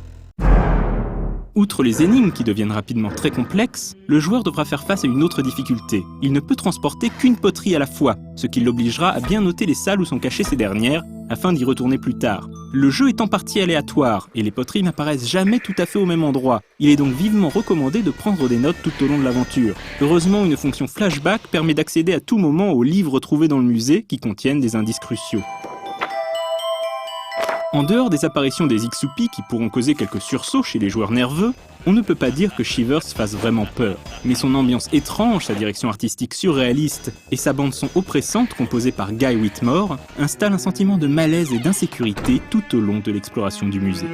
Outre les énigmes qui deviennent rapidement très complexes, le joueur devra faire face à une autre difficulté. Il ne peut transporter qu'une poterie à la fois, ce qui l'obligera à bien noter les salles où sont cachées ces dernières, afin d'y retourner plus tard. Le jeu est en partie aléatoire, et les poteries n'apparaissent jamais tout à fait au même endroit. Il est donc vivement recommandé de prendre des notes tout au long de l'aventure. Heureusement, une fonction flashback permet d'accéder à tout moment aux livres trouvés dans le musée qui contiennent des indices cruciaux. En dehors des apparitions des Ixupis qui pourront causer quelques sursauts chez les joueurs nerveux, on ne peut pas dire que Shivers fasse vraiment peur. Mais son ambiance étrange, sa direction artistique surréaliste et sa bande-son oppressante composée par Guy Whitmore installent un sentiment de malaise et d'insécurité tout au long de l'exploration du musée.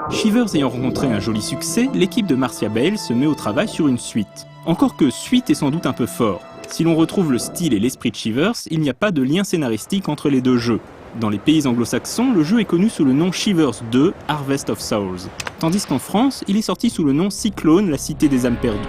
Shivers ayant rencontré un joli succès, l'équipe de Marcia Bale se met au travail sur une suite. Encore que suite est sans doute un peu fort. Si l'on retrouve le style et l'esprit de Shivers, il n'y a pas de lien scénaristique entre les deux jeux. Dans les pays anglo-saxons, le jeu est connu sous le nom Shivers 2, Harvest of Souls. Tandis qu'en France, il est sorti sous le nom Cyclone, la cité des âmes perdues.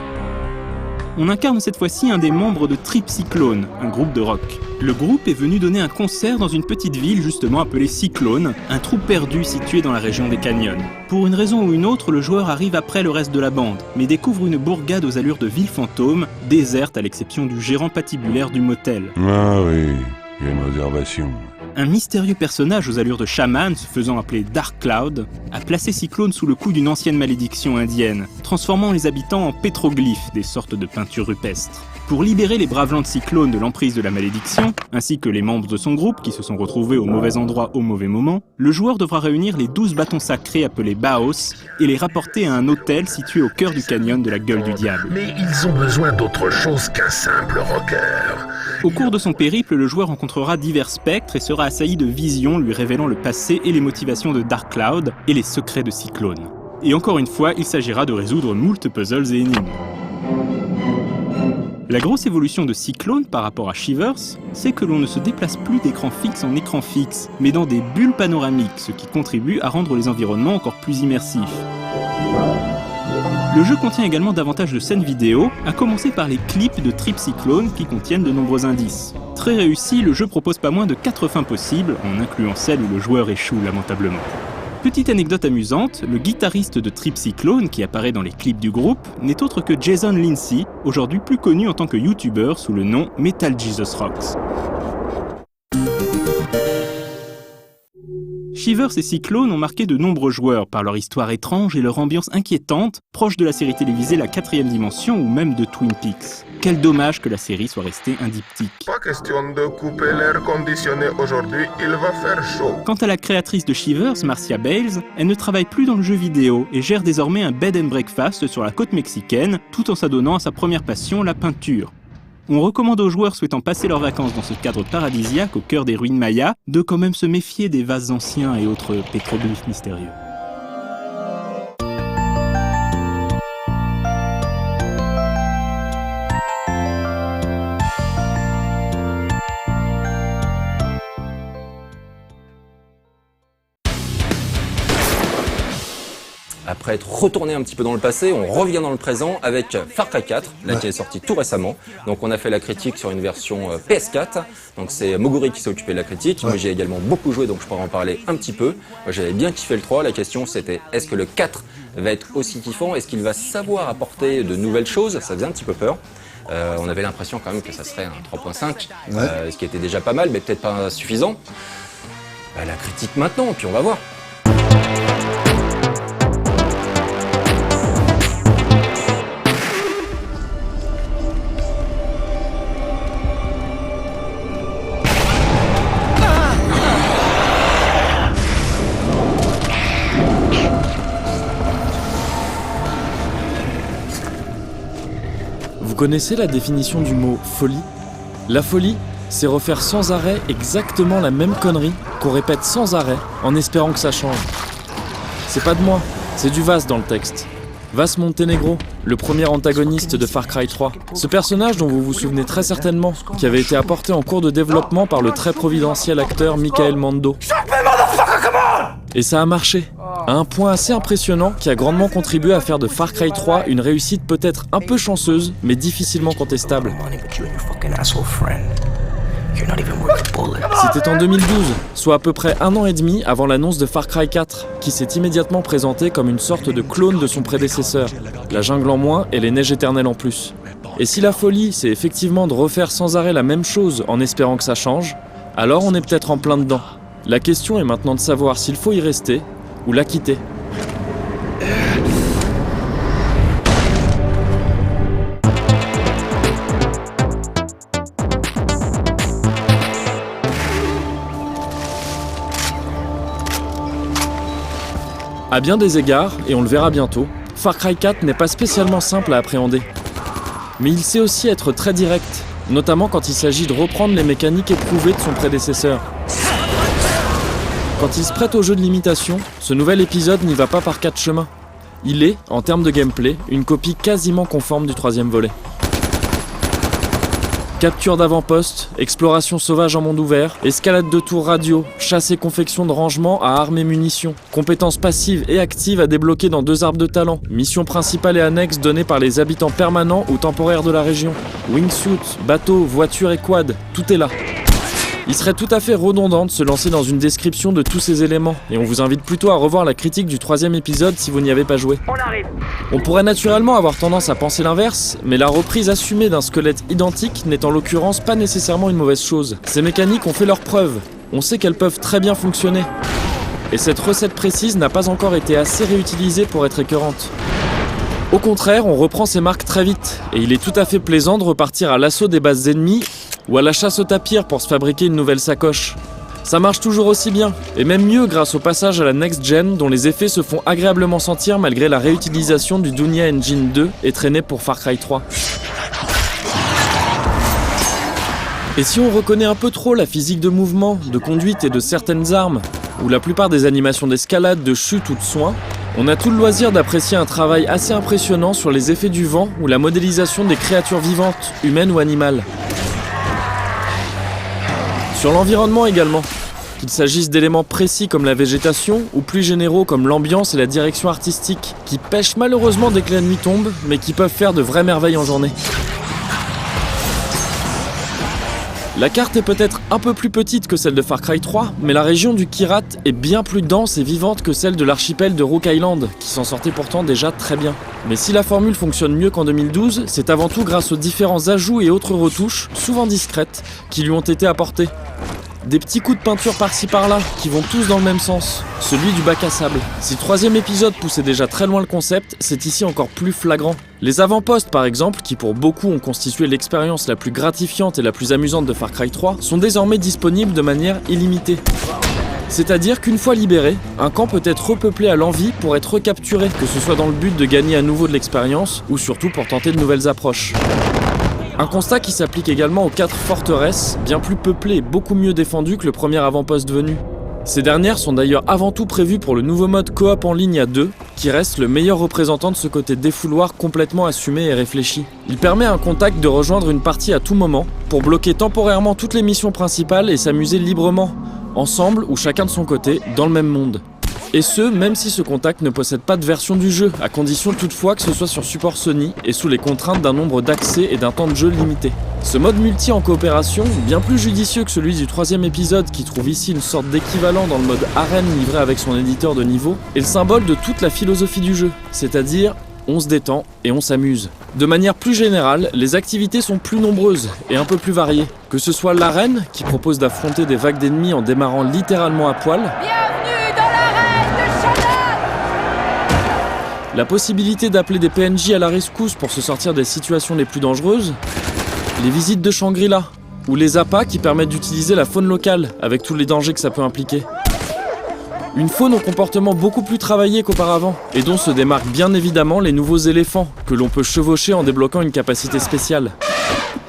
On incarne cette fois-ci un des membres de Trip Cyclone, un groupe de rock. Le groupe est venu donner un concert dans une petite ville justement appelée Cyclone, un trou perdu situé dans la région des canyons. Pour une raison ou une autre, le joueur arrive après le reste de la bande, mais découvre une bourgade aux allures de ville fantôme, déserte à l'exception du gérant patibulaire du motel. Ah oui, il y a une réservation. Un mystérieux personnage aux allures de chaman, se faisant appeler Dark Cloud, a placé Cyclone sous le coup d'une ancienne malédiction indienne, transformant les habitants en pétroglyphes, des sortes de peintures rupestres. Pour libérer les braves lents de Cyclone de l'emprise de la malédiction, ainsi que les membres de son groupe qui se sont retrouvés au mauvais endroit au mauvais moment, le joueur devra réunir les 12 bâtons sacrés appelés Baos et les rapporter à un hôtel situé au cœur du canyon de la Gueule du Diable. Mais ils ont besoin d'autre chose qu'un simple rocker. Au cours de son périple, le joueur rencontrera divers spectres et sera assailli de visions lui révélant le passé et les motivations de Dark Cloud et les secrets de Cyclone. et encore une fois, il s'agira de résoudre moult puzzles et énigmes. La grosse évolution de Cyclone par rapport à Shivers, c'est que l'on ne se déplace plus d'écran fixe en écran fixe, mais dans des bulles panoramiques, ce qui contribue à rendre les environnements encore plus immersifs. Le jeu contient également davantage de scènes vidéo, à commencer par les clips de Trip Cyclone qui contiennent de nombreux indices. Très réussi, le jeu propose pas moins de 4 fins possibles, en incluant celle où le joueur échoue lamentablement. Petite anecdote amusante, le guitariste de Trip Cyclone qui apparaît dans les clips du groupe n'est autre que Jason Lindsay, aujourd'hui plus connu en tant que YouTuber sous le nom Metal Jesus Rocks. Shivers et Cyclone ont marqué de nombreux joueurs par leur histoire étrange et leur ambiance inquiétante, proche de la série télévisée La 4ème Dimension ou même de Twin Peaks. Quel dommage que la série soit restée un diptyque. Pas question de couper l'air conditionné aujourd'hui, il va faire chaud. Quant à la créatrice de Shivers, Marcia Bales, elle ne travaille plus dans le jeu vidéo et gère désormais un bed and breakfast sur la côte mexicaine, tout en s'adonnant à sa première passion, la peinture. On recommande aux joueurs souhaitant passer leurs vacances dans ce cadre paradisiaque au cœur des ruines mayas de quand même se méfier des vases anciens et autres pétroglyphes mystérieux. Après être retourné un petit peu dans le passé, on revient dans le présent avec Far Cry 4, là qui est sorti tout récemment. Donc on a fait la critique sur une version PS4, donc c'est Moguri qui s'est occupé de la critique. Moi j'ai également beaucoup joué, donc je pourrais en parler un petit peu. Moi j'avais bien kiffé le 3, la question c'était est-ce que le 4 va être aussi kiffant, est-ce qu'il va savoir apporter de nouvelles choses, ça faisait un petit peu peur. On avait l'impression quand même que ça serait un 3.5, ce qui était déjà pas mal, mais peut-être pas suffisant. La critique maintenant, puis on va voir. Vous connaissez la définition du mot folie ? La folie, c'est refaire sans arrêt exactement la même connerie qu'on répète sans arrêt en espérant que ça change. C'est pas de moi, c'est du Vaas dans le texte. Vaas Montenegro, le premier antagoniste de Far Cry 3. Ce personnage dont vous vous souvenez très certainement, qui avait été apporté en cours de développement par le très providentiel acteur Michael Mando. Et ça a marché, à un point assez impressionnant qui a grandement contribué à faire de Far Cry 3 une réussite peut-être un peu chanceuse, mais difficilement contestable. C'était en 2012, soit à peu près 1 an et demi avant l'annonce de Far Cry 4, qui s'est immédiatement présenté comme une sorte de clone de son prédécesseur, la jungle en moins et les neiges éternelles en plus. Et si la folie, c'est effectivement de refaire sans arrêt la même chose en espérant que ça change, alors on est peut-être en plein dedans. La question est maintenant de savoir s'il faut y rester ou la quitter. À bien des égards, et on le verra bientôt, Far Cry 4 n'est pas spécialement simple à appréhender. Mais il sait aussi être très direct, notamment quand il s'agit de reprendre les mécaniques éprouvées de son prédécesseur. Quand il se prête au jeu de l'imitation, ce nouvel épisode n'y va pas par 4 chemins. Il est, en termes de gameplay, une copie quasiment conforme du 3e volet. Capture d'avant-poste, exploration sauvage en monde ouvert, escalade de tours radio, chasse et confection de rangements à armes et munitions, compétences passives et actives à débloquer dans 2 arbres de talent, missions principales et annexes données par les habitants permanents ou temporaires de la région, wingsuit, bateaux, voitures et quad, tout est là. Il serait tout à fait redondant de se lancer dans une description de tous ces éléments, et on vous invite plutôt à revoir la critique du 3e épisode si vous n'y avez pas joué. On pourrait naturellement avoir tendance à penser l'inverse, mais la reprise assumée d'un squelette identique n'est en l'occurrence pas nécessairement une mauvaise chose. Ces mécaniques ont fait leurs preuves, on sait qu'elles peuvent très bien fonctionner. Et cette recette précise n'a pas encore été assez réutilisée pour être écœurante. Au contraire, on reprend ses marques très vite, et il est tout à fait plaisant de repartir à l'assaut des bases ennemies ou à la chasse au tapir pour se fabriquer une nouvelle sacoche. Ça marche toujours aussi bien, et même mieux grâce au passage à la Next Gen dont les effets se font agréablement sentir malgré la réutilisation du Dunia Engine 2 et traîné pour Far Cry 3. Et si on reconnaît un peu trop la physique de mouvement, de conduite et de certaines armes, ou la plupart des animations d'escalade, de chute ou de soin, On a tout le loisir d'apprécier un travail assez impressionnant sur les effets du vent ou la modélisation des créatures vivantes, humaines ou animales. Sur l'environnement également, qu'il s'agisse d'éléments précis comme la végétation ou plus généraux comme l'ambiance et la direction artistique, qui pêchent malheureusement dès que la nuit tombe, mais qui peuvent faire de vraies merveilles en journée. La carte est peut-être un peu plus petite que celle de Far Cry 3, mais la région du Kyrat est bien plus dense et vivante que celle de l'archipel de Rook Island, qui s'en sortait pourtant déjà très bien. Mais si la formule fonctionne mieux qu'en 2012, c'est avant tout grâce aux différents ajouts et autres retouches, souvent discrètes, qui lui ont été apportés. Des petits coups de peinture par-ci par-là, qui vont tous dans le même sens, celui du bac à sable. Si le troisième épisode poussait déjà très loin le concept, c'est ici encore plus flagrant. Les avant-postes par exemple, qui pour beaucoup ont constitué l'expérience la plus gratifiante et la plus amusante de Far Cry 3, sont désormais disponibles de manière illimitée. C'est-à-dire qu'une fois libéré, un camp peut être repeuplé à l'envi pour être recapturé, que ce soit dans le but de gagner à nouveau de l'expérience, ou surtout pour tenter de nouvelles approches. Un constat qui s'applique également aux 4 forteresses, bien plus peuplées et beaucoup mieux défendues que le premier avant-poste venu. Ces dernières sont d'ailleurs avant tout prévues pour le nouveau mode coop en ligne à 2, qui reste le meilleur représentant de ce côté défouloir complètement assumé et réfléchi. Il permet à un contact de rejoindre une partie à tout moment, pour bloquer temporairement toutes les missions principales et s'amuser librement, ensemble ou chacun de son côté, dans le même monde. Et ce, même si ce contact ne possède pas de version du jeu, à condition toutefois que ce soit sur support Sony et sous les contraintes d'un nombre d'accès et d'un temps de jeu limité. Ce mode multi en coopération, bien plus judicieux que celui du troisième épisode qui trouve ici une sorte d'équivalent dans le mode arène livré avec son éditeur de niveau, est le symbole de toute la philosophie du jeu, c'est-à-dire on se détend et on s'amuse. De manière plus générale, les activités sont plus nombreuses et un peu plus variées. Que ce soit l'arène, qui propose d'affronter des vagues d'ennemis en démarrant littéralement à poil, la possibilité d'appeler des PNJ à la rescousse pour se sortir des situations les plus dangereuses, les visites de Shangri-La, ou les appâts qui permettent d'utiliser la faune locale, avec tous les dangers que ça peut impliquer. Une faune au comportement beaucoup plus travaillé qu'auparavant, et dont se démarquent bien évidemment les nouveaux éléphants, que l'on peut chevaucher en débloquant une capacité spéciale.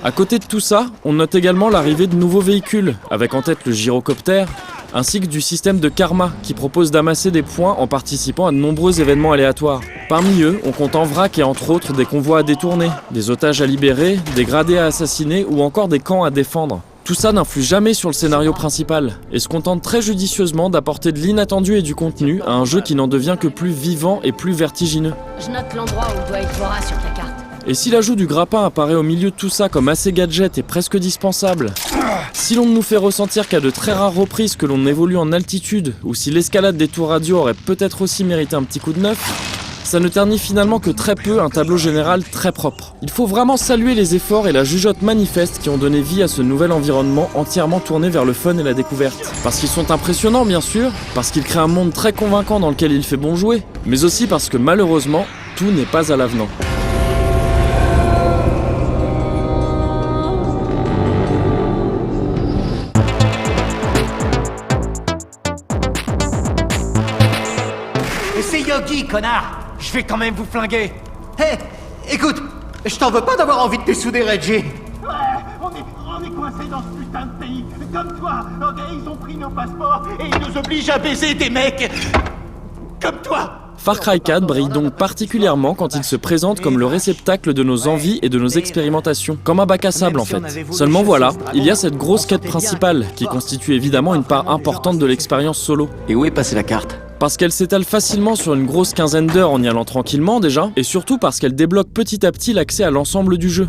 À côté de tout ça, on note également l'arrivée de nouveaux véhicules, avec en tête le gyrocoptère, ainsi que du système de karma qui propose d'amasser des points en participant à de nombreux événements aléatoires. Parmi eux, on compte en vrac et entre autres des convois à détourner, des otages à libérer, des gradés à assassiner ou encore des camps à défendre. Tout ça n'influe jamais sur le scénario principal et se contente très judicieusement d'apporter de l'inattendu et du contenu à un jeu qui n'en devient que plus vivant et plus vertigineux. Je note l'endroit où doit être Laura sur ta carte. Et si l'ajout du grappin apparaît au milieu de tout ça comme assez gadget et presque dispensable, si l'on ne nous fait ressentir qu'à de très rares reprises que l'on évolue en altitude, ou si l'escalade des tours radio aurait peut-être aussi mérité un petit coup de neuf, ça ne ternit finalement que très peu un tableau général très propre. Il faut vraiment saluer les efforts et la jugeote manifeste qui ont donné vie à ce nouvel environnement entièrement tourné vers le fun et la découverte. Parce qu'ils sont impressionnants bien sûr, parce qu'ils créent un monde très convaincant dans lequel il fait bon jouer, mais aussi parce que malheureusement, tout n'est pas à l'avenant. C'est Yogi, connard! Je vais quand même vous flinguer! Hé! Écoute! Je t'en veux pas d'avoir envie de te souder, Reggie! Ouais! On est coincés dans ce putain de pays! Comme toi! Ok, ils ont pris nos passeports et ils nous obligent à baiser des mecs! Comme toi! Far Cry 4 brille donc particulièrement quand il se présente comme le réceptacle de nos envies et de nos expérimentations, comme un bac à sable en fait. Seulement voilà, il y a cette grosse quête principale, qui constitue évidemment une part importante de l'expérience solo. Et où est passée la carte ? Parce qu'elle s'étale facilement sur une grosse quinzaine d'heures en y allant tranquillement déjà, et surtout parce qu'elle débloque petit à petit l'accès à l'ensemble du jeu.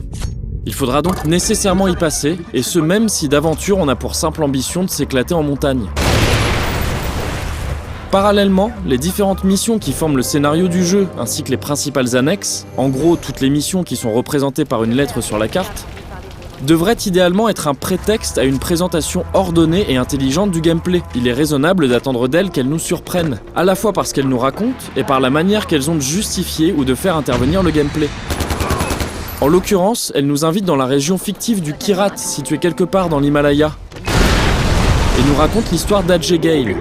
Il faudra donc nécessairement y passer, et ce même si d'aventure on a pour simple ambition de s'éclater en montagne. Parallèlement, les différentes missions qui forment le scénario du jeu, ainsi que les principales annexes, en gros toutes les missions qui sont représentées par une lettre sur la carte, devraient idéalement être un prétexte à une présentation ordonnée et intelligente du gameplay. Il est raisonnable d'attendre d'elles qu'elles nous surprennent, à la fois parce qu'elles nous racontent et par la manière qu'elles ont de justifier ou de faire intervenir le gameplay. En l'occurrence, elles nous invitent dans la région fictive du Kyrat, située quelque part dans l'Himalaya, et nous racontent l'histoire d'Adje Gale.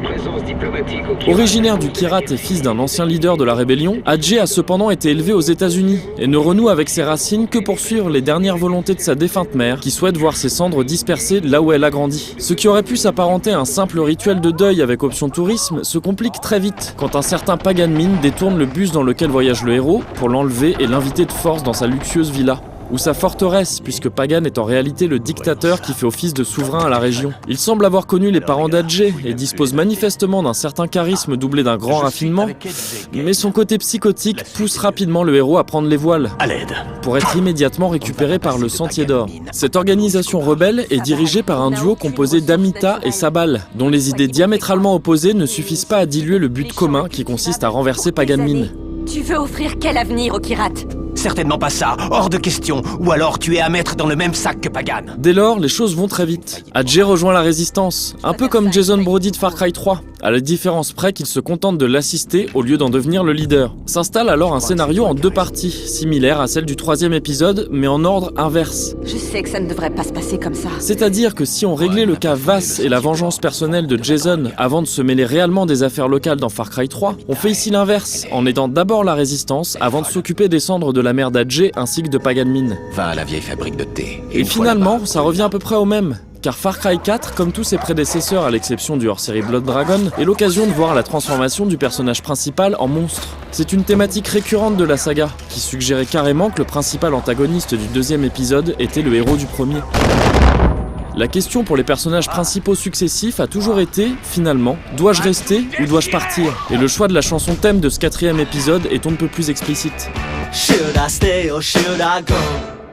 Originaire du Kyrat et fils d'un ancien leader de la rébellion, Adjé a cependant été élevé aux États-Unis et ne renoue avec ses racines que pour suivre les dernières volontés de sa défunte mère, qui souhaite voir ses cendres dispersées là où elle a grandi. Ce qui aurait pu s'apparenter à un simple rituel de deuil avec option tourisme se complique très vite quand un certain Pagan Min détourne le bus dans lequel voyage le héros pour l'enlever et l'inviter de force dans sa luxueuse villa. Ou sa forteresse, puisque Pagan est en réalité le dictateur qui fait office de souverain à la région. Il semble avoir connu les parents d'Adjé et dispose manifestement d'un certain charisme doublé d'un grand raffinement, mais son côté psychotique pousse rapidement le héros à prendre les voiles, pour être immédiatement récupéré par le Sentier d'Or. Cette organisation rebelle est dirigée par un duo composé d'Amita et Sabal, dont les idées diamétralement opposées ne suffisent pas à diluer le but commun qui consiste à renverser Pagan Min. Tu veux offrir quel avenir au Kyrat? Certainement pas ça, hors de question. Ou alors tu es à mettre dans le même sac que Pagan. Dès lors, les choses vont très vite. Adjé rejoint la résistance, un peu comme Jason Brody de Far Cry 3, à la différence près qu'il se contente de l'assister au lieu d'en devenir le leader. S'installe alors un scénario en 2 parties, similaire à celle du 3e épisode, mais en ordre inverse. Je sais que ça ne devrait pas se passer comme ça. C'est-à-dire que si on réglait le cas Vass et la vengeance personnelle de Jason avant de se mêler réellement des affaires locales dans Far Cry 3, on fait ici l'inverse, en aidant d'abord la résistance avant de s'occuper des cendres de la mère d'Adjé ainsi que de Pagan Min. Va à la vieille fabrique de thé. Et finalement, ça revient à peu près au même. Car Far Cry 4, comme tous ses prédécesseurs à l'exception du hors-série Blood Dragon, est l'occasion de voir la transformation du personnage principal en monstre. C'est une thématique récurrente de la saga, qui suggérait carrément que le principal antagoniste du 2e épisode était le héros du premier. La question pour les personnages principaux successifs a toujours été, finalement, dois-je rester ou dois-je partir? Et le choix de la chanson thème de ce 4e épisode est on ne peut plus explicite. Should I stay or should I go?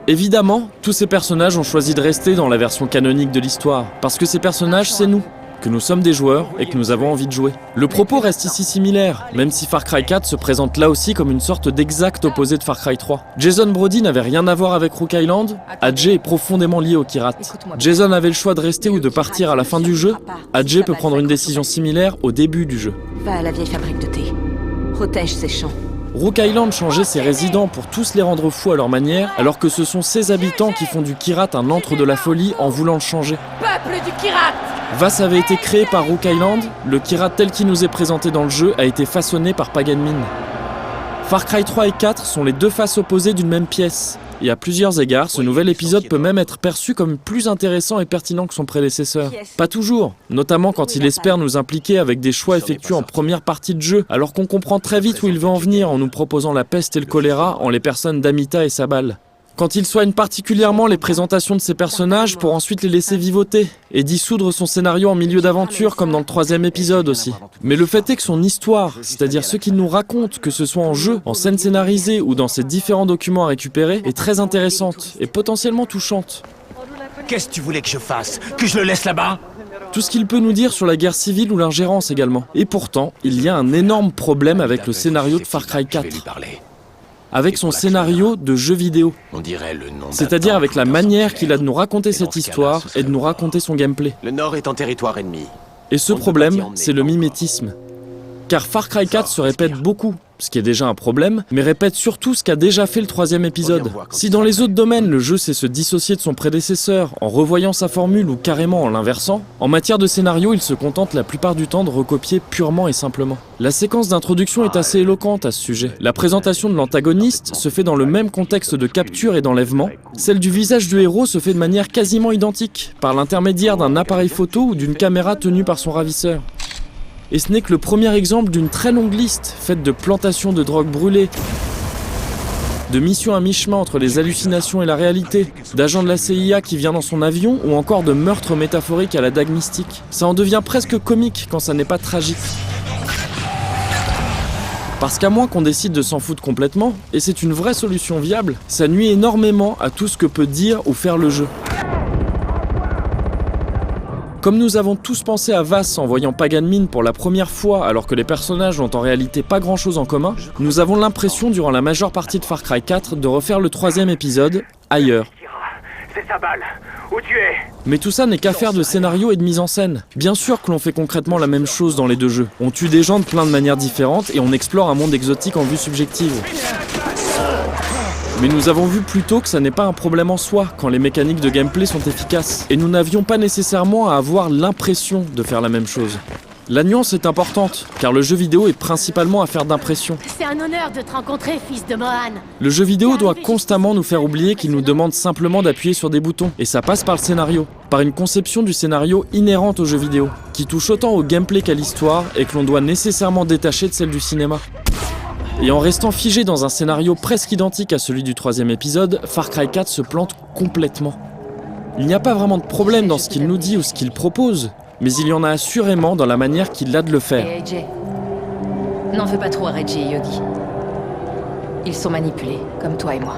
Évidemment, tous ces personnages ont choisi de rester dans la version canonique de l'histoire, parce que ces personnages, c'est nous, que nous sommes des joueurs et que nous avons envie de jouer. Le propos reste ici similaire, même si Far Cry 4 se présente là aussi comme une sorte d'exact opposé de Far Cry 3. Jason Brody n'avait rien à voir avec Rook Island, Adjé est profondément lié au Kyrat. Jason avait le choix de rester ou de partir à la fin du jeu, Adjé peut prendre une décision similaire au début du jeu. Va à la vieille fabrique de thé. Protège ces champs. Rook Island changeait ses résidents pour tous les rendre fous à leur manière, alors que ce sont ses habitants qui font du Kyrat un antre de la folie en voulant le changer. Peuple du Kyrat! Vass avait été créé par Rook Island, le Kyrat tel qu'il nous est présenté dans le jeu a été façonné par Pagan Min. Far Cry 3 et 4 sont les 2 faces opposées d'une même pièce, et à plusieurs égards, ce nouvel épisode peut même être perçu comme plus intéressant et pertinent que son prédécesseur. Pas toujours, notamment quand il espère nous impliquer avec des choix effectués en première partie de jeu, alors qu'on comprend très vite où il veut en venir en nous proposant la peste et le choléra en les personnes d'Amita et Sabal. Quand il soigne particulièrement les présentations de ses personnages pour ensuite les laisser vivoter, et dissoudre son scénario en milieu d'aventure comme dans le 3e épisode aussi. Mais le fait est que son histoire, c'est-à-dire ce qu'il nous raconte, que ce soit en jeu, en scène scénarisée ou dans ses différents documents à récupérer, est très intéressante et potentiellement touchante. Qu'est-ce que tu voulais que je fasse? Que je le laisse là-bas? Tout ce qu'il peut nous dire sur la guerre civile ou l'ingérence également. Et pourtant, il y a un énorme problème avec le scénario de Far Cry 4. Avec son scénario de jeu vidéo. C'est-à-dire avec la manière qu'il a de nous raconter cette histoire et de nous raconter son gameplay. Le Nord est en territoire ennemi. Et ce problème, c'est le mimétisme. Car Far Cry 4 se répète beaucoup, ce qui est déjà un problème, mais répète surtout ce qu'a déjà fait le 3e épisode. Si dans les autres domaines, le jeu sait se dissocier de son prédécesseur en revoyant sa formule ou carrément en l'inversant, en matière de scénario, il se contente la plupart du temps de recopier purement et simplement. La séquence d'introduction est assez éloquente à ce sujet. La présentation de l'antagoniste se fait dans le même contexte de capture et d'enlèvement. Celle du visage du héros se fait de manière quasiment identique, par l'intermédiaire d'un appareil photo ou d'une caméra tenue par son ravisseur. Et ce n'est que le premier exemple d'une très longue liste, faite de plantations de drogue brûlée, de missions à mi-chemin entre les hallucinations et la réalité, d'agents de la CIA qui vient dans son avion, ou encore de meurtres métaphoriques à la dague mystique. Ça en devient presque comique quand ça n'est pas tragique. Parce qu'à moins qu'on décide de s'en foutre complètement, et c'est une vraie solution viable, ça nuit énormément à tout ce que peut dire ou faire le jeu. Comme nous avons tous pensé à Vass en voyant Pagan Min pour la première fois alors que les personnages n'ont en réalité pas grand chose en commun, nous avons l'impression durant la majeure partie de Far Cry 4 de refaire le 3e épisode, ailleurs. C'est sa balle. Où tu es? Mais tout ça n'est qu'affaire de scénario et de mise en scène. Bien sûr que l'on fait concrètement la même chose dans les 2 jeux. On tue des gens de plein de manières différentes et on explore un monde exotique en vue subjective. Mais nous avons vu plus tôt que ça n'est pas un problème en soi quand les mécaniques de gameplay sont efficaces. Et nous n'avions pas nécessairement à avoir l'impression de faire la même chose. La nuance est importante, car le jeu vidéo est principalement affaire d'impression. C'est un honneur de te rencontrer, fils de Mohan. Le jeu vidéo doit constamment nous faire oublier qu'il nous demande simplement d'appuyer sur des boutons, et ça passe par le scénario, par une conception du scénario inhérente au jeu vidéo, qui touche autant au gameplay qu'à l'histoire, et que l'on doit nécessairement détacher de celle du cinéma. Et en restant figé dans un scénario presque identique à celui du 3e épisode, Far Cry 4 se plante complètement. Il n'y a pas vraiment de problème dans ce qu'il nous dit ou ce qu'il propose, mais il y en a assurément dans la manière qu'il a de le faire. Et AJ, n'en fais pas trop à Reggie et Yogi. Ils sont manipulés, comme toi et moi.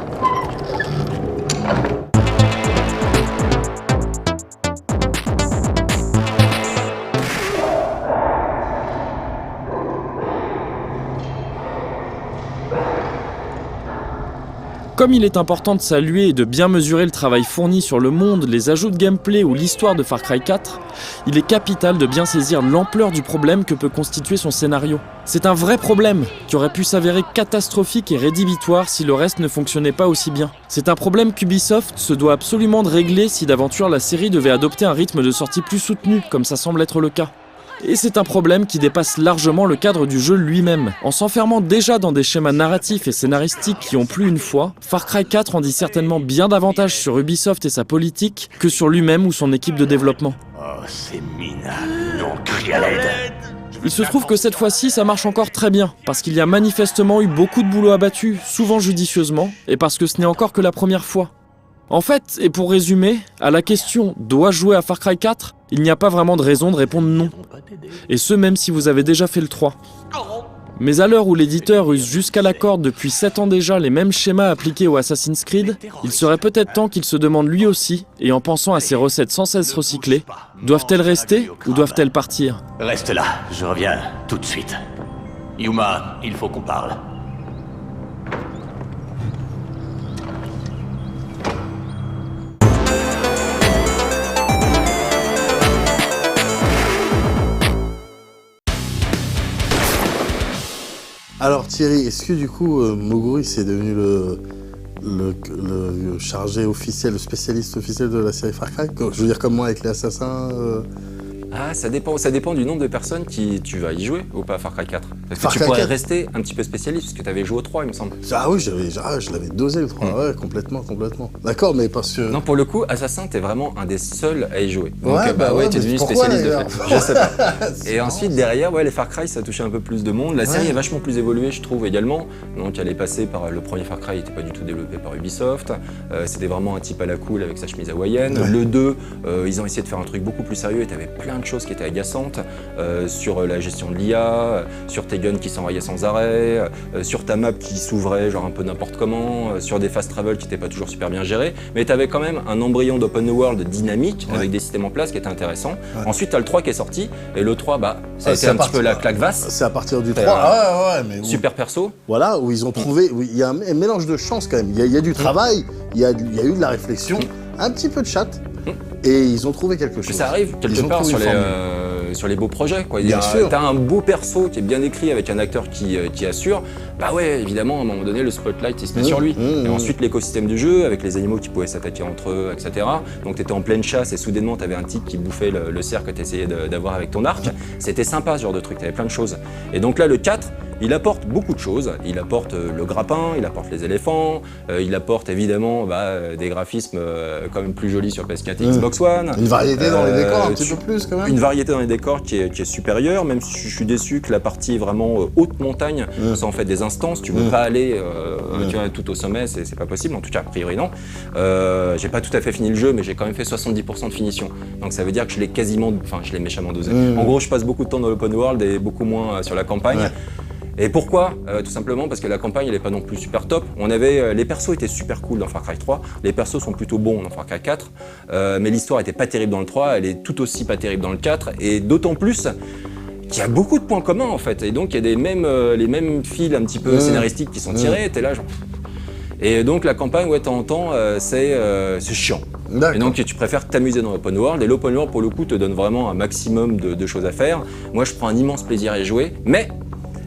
Comme il est important de saluer et de bien mesurer le travail fourni sur le monde, les ajouts de gameplay ou l'histoire de Far Cry 4, il est capital de bien saisir l'ampleur du problème que peut constituer son scénario. C'est un vrai problème qui aurait pu s'avérer catastrophique et rédhibitoire si le reste ne fonctionnait pas aussi bien. C'est un problème qu'Ubisoft se doit absolument de régler si d'aventure la série devait adopter un rythme de sortie plus soutenu, comme ça semble être le cas. Et c'est un problème qui dépasse largement le cadre du jeu lui-même. En s'enfermant déjà dans des schémas narratifs et scénaristiques qui ont plu une fois, Far Cry 4 en dit certainement bien davantage sur Ubisoft et sa politique que sur lui-même ou son équipe de développement. Oh, c'est minable, non, crie à l'aide. Il se trouve que cette fois-ci, ça marche encore très bien, parce qu'il y a manifestement eu beaucoup de boulot abattu, souvent judicieusement, et parce que ce n'est encore que la première fois. En fait, et pour résumer, à la question « dois-je jouer à Far Cry 4 ?», il n'y a pas vraiment de raison de répondre non. Et ce même si vous avez déjà fait le 3. Mais à l'heure où l'éditeur use jusqu'à la corde depuis 7 ans déjà les mêmes schémas appliqués au Assassin's Creed, il serait peut-être temps qu'il se demande lui aussi, et en pensant à ses recettes sans cesse recyclées, doivent-elles rester ou doivent-elles partir ? Reste là, je reviens tout de suite. Yuma, il faut qu'on parle. Alors Thierry, est-ce que du coup Moguri c'est devenu le chargé officiel, le spécialiste officiel de la série Far Cry ? Je veux dire comme moi avec les assassins Ah, ça dépend du nombre de personnes qui tu vas y jouer ou pas à Far Cry 4. Parce que Far tu Cry pourrais 4. rester un petit peu spécialiste, parce que tu avais joué au 3, il me semble. Ah oui, je l'avais dosé le 3, ouais, complètement. D'accord, mais parce que... Non, pour le coup, Assassin, t'es vraiment un des seuls à y jouer. Donc ouais, t'es devenu spécialiste de fait. Je sais pas. Et ensuite, derrière, les Far Cry, ça touchait un peu plus de monde. La série est vachement plus évoluée, je trouve, également. Donc elle est passée par... Le premier Far Cry n'était pas du tout développé par Ubisoft. C'était vraiment un type à la cool avec sa chemise hawaïenne. Le 2, ils ont essayé de faire un truc beaucoup plus sérieux et t'avais plein de choses qui étaient agaçantes. Sur la gestion de l'IA, sur tes guns qui s'enrayaient sans arrêt, sur ta map qui s'ouvrait genre un peu n'importe comment, sur des fast travel qui n'étaient pas toujours super bien gérés, mais tu avais quand même un embryon d'open world dynamique avec des systèmes en place qui étaient intéressants. Ensuite, tu as le 3 qui est sorti, et le 3, ça a été un petit peu la claque vaste. C'est à partir du 3, mais super perso. Voilà, où ils ont trouvé, il y a un mélange de chance quand même, il y a du travail, il y a eu de la réflexion, un petit peu de chat, et ils ont trouvé quelque chose. Ça arrive quelque part sur les beaux projets, quoi. T'as un beau perso qui est bien écrit avec un acteur qui assure, bah ouais, évidemment, à un moment donné, le spotlight il se met sur lui. Et ensuite, l'écosystème du jeu, avec les animaux qui pouvaient s'attaquer entre eux, etc. Donc t'étais en pleine chasse et soudainement t'avais un type qui bouffait le cerf que t'essayais d'avoir avec ton arc. C'était sympa ce genre de truc, t'avais plein de choses. Et donc là, le 4, il apporte beaucoup de choses. Il apporte le grappin, il apporte les éléphants, il apporte évidemment des graphismes quand même plus jolis sur PS4 et Xbox One. Une variété dans les décors un petit peu plus quand même. Une variété dans les décors qui est supérieure, même si je suis déçu que la partie vraiment haute montagne, ça en fait des instances, tu peux pas aller tu vois, tout au sommet, c'est pas possible, en tout cas a priori non. J'ai pas tout à fait fini le jeu, mais j'ai quand même fait 70% de finition. Donc ça veut dire que je l'ai méchamment dosé. En gros, je passe beaucoup de temps dans l'open world et beaucoup moins sur la campagne. Et pourquoi ? Tout simplement parce que la campagne elle est pas non plus super top. Les persos étaient super cool dans Far Cry 3, les persos sont plutôt bons dans Far Cry 4, mais l'histoire était pas terrible dans le 3, elle est tout aussi pas terrible dans le 4, et d'autant plus qu'il y a beaucoup de points communs en fait, et donc il y a les mêmes fils un petit peu scénaristiques qui sont tirés, t'es là genre... Et donc la campagne, de temps en temps, c'est chiant. Et donc tu préfères t'amuser dans l'open world, et l'open world pour le coup te donne vraiment un maximum de choses à faire. Moi je prends un immense plaisir à y jouer, mais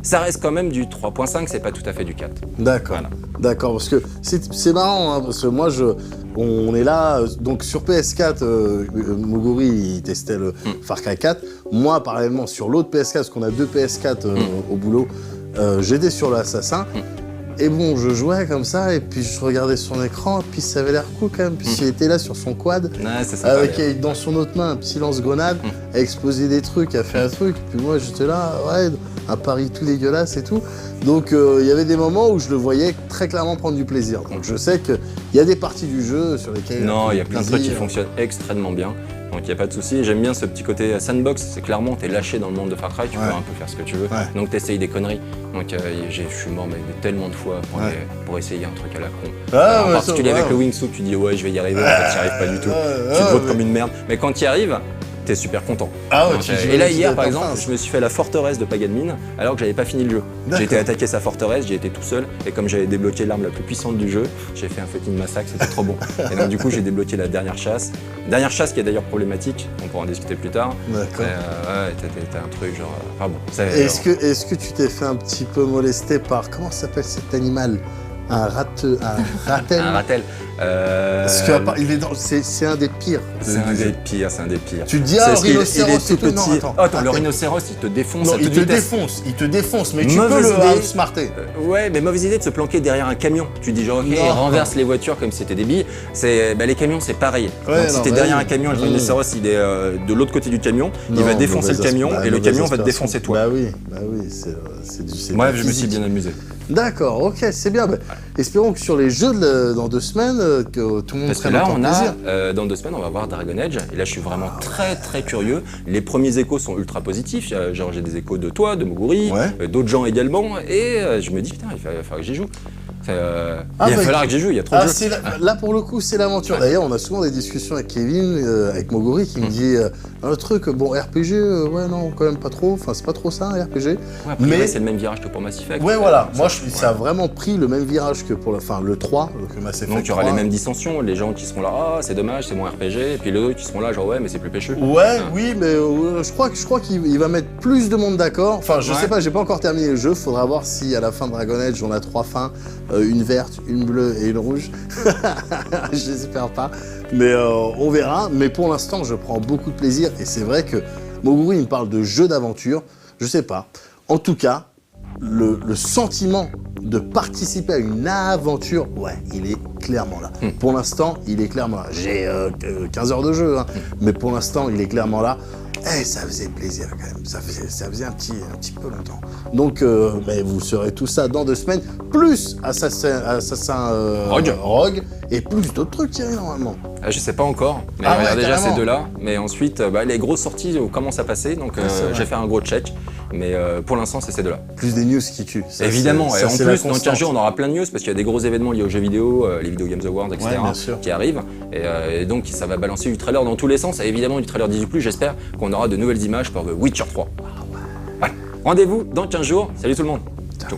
ça reste quand même du 3.5, c'est pas tout à fait du 4. D'accord, voilà. D'accord, parce que c'est marrant, hein, parce que moi, on est là, donc sur PS4, Moguri, il testait le Far Cry 4. Moi, parallèlement, sur l'autre PS4, parce qu'on a 2 PS4 au boulot, j'étais sur l'Assassin. Et bon, je jouais comme ça, et puis je regardais son écran, et puis ça avait l'air cool quand même. Puis il était là sur son quad, avec dans son autre main un petit lance-grenade, à exploser des trucs, à faire un truc. Puis moi j'étais là, ouais, un pari tout dégueulasse et tout. Donc il y avait des moments où je le voyais très clairement prendre du plaisir. Donc je sais qu'il y a des parties du jeu sur lesquelles... Non, il y a plein de trucs qui fonctionnent extrêmement bien. Donc il n'y a pas de souci. J'aime bien ce petit côté sandbox, c'est clairement t'es lâché dans le monde de Far Cry, tu peux un peu faire ce que tu veux. Donc t'essayes des conneries. Donc je suis mort mais tellement de fois pour essayer un truc à la con. En particulier avec le wingsuit, tu dis ouais je vais y arriver, en fait t'y arrives pas du tout. Tu te votes comme une merde. Mais quand t'y arrives, t'es super content. Et là hier par exemple, je me suis fait la forteresse de Pagadmin alors que j'avais pas fini le jeu. J'ai été attaquer sa forteresse, j'y étais tout seul et comme j'avais débloqué l'arme la plus puissante du jeu, j'ai fait un fucking massacre, c'était trop bon. Et donc du coup j'ai débloqué la dernière chasse. Dernière chasse qui est d'ailleurs problématique, on pourra en discuter plus tard. D'accord. T'as un truc genre... Enfin bon, est-ce que tu t'es fait un petit peu molester par... Comment s'appelle cet animal? Un ratel. Un ratel. Parce que c'est un des pires. C'est un des pires. Tu te dis, ah, le rhinocéros, c'est tout petit. Non, attends, le rhinocéros, il te défonce à toute vitesse. Il te défonce, mais tu peux le outsmarter. Ouais, mais mauvaise idée de se planquer derrière un camion. Tu dis genre, ok, renverse les voitures comme si c'était des billes. Les camions, c'est pareil. Donc si t'es derrière un camion, le rhinocéros, il est de l'autre côté du camion, il va défoncer le camion et le camion va te défoncer toi. Bah oui, c'est du... Moi, je me suis bien amusé. D'accord, ok, c'est bien. Espérons que sur les jeux dans 2 semaines, que tout le monde prenne autant de plaisir. Dans 2 semaines, on va voir Dragon Age. Et là, je suis vraiment très curieux. Les premiers échos sont ultra positifs. Genre, j'ai des échos de toi, de Moguri, d'autres gens également. Et je me dis, putain, il va falloir que j'y joue. Il va falloir que j'y joue, il y a trop de jeux. Là, pour le coup, c'est l'aventure. D'ailleurs, on a souvent des discussions avec Kevin, avec Moguri, qui me dit un truc, bon, RPG, ouais, non, quand même pas trop. Enfin, c'est pas trop ça, un RPG. Mais c'est le même virage que pour Mass Effect. Ouais, voilà. Moi, ça a vraiment pris le même virage que pour le 3, que Mass Effect. Donc, il y aura les mêmes dissensions. Les gens qui seront là, ah, c'est dommage, c'est mon RPG. Et puis les autres qui seront là, genre, ouais, mais c'est plus pécheux. Oui, mais je crois qu'il va mettre plus de monde d'accord. Enfin, je sais pas, j'ai pas encore terminé le jeu. Faudra voir si à la fin de Dragon Age, on a 3 fins. Une verte, une bleue et une rouge. J'espère pas. Mais on verra. Mais pour l'instant, je prends beaucoup de plaisir. Et c'est vrai que Moguri me parle de jeu d'aventure. Je sais pas. En tout cas, le sentiment de participer à une aventure, ouais, il est clairement là. Pour l'instant, il est clairement là. J'ai 15 heures de jeu, hein, mais pour l'instant, il est clairement là. Eh, ça faisait plaisir quand même, ça faisait un petit peu longtemps. Donc, vous saurez tout ça dans 2 semaines, plus Assassin Rogue, et plus d'autres trucs, Thierry, normalement. Je sais pas encore, mais regarde déjà ces 2-là. Mais ensuite, les grosses sorties commencent à passer, donc je vais faire un gros check. Mais pour l'instant, c'est ces 2-là. Plus des news qui tuent. Ça, évidemment, et en plus, dans 15 jours, on aura plein de news, parce qu'il y a des gros événements liés aux jeux vidéo, les Video Games Awards, etc., qui arrivent. Et donc, ça va balancer du trailer dans tous les sens, et évidemment du trailer 18+, j'espère qu'on aura de nouvelles images pour The Witcher 3. Voilà. Rendez-vous dans 15 jours. Salut tout le monde. Ciao.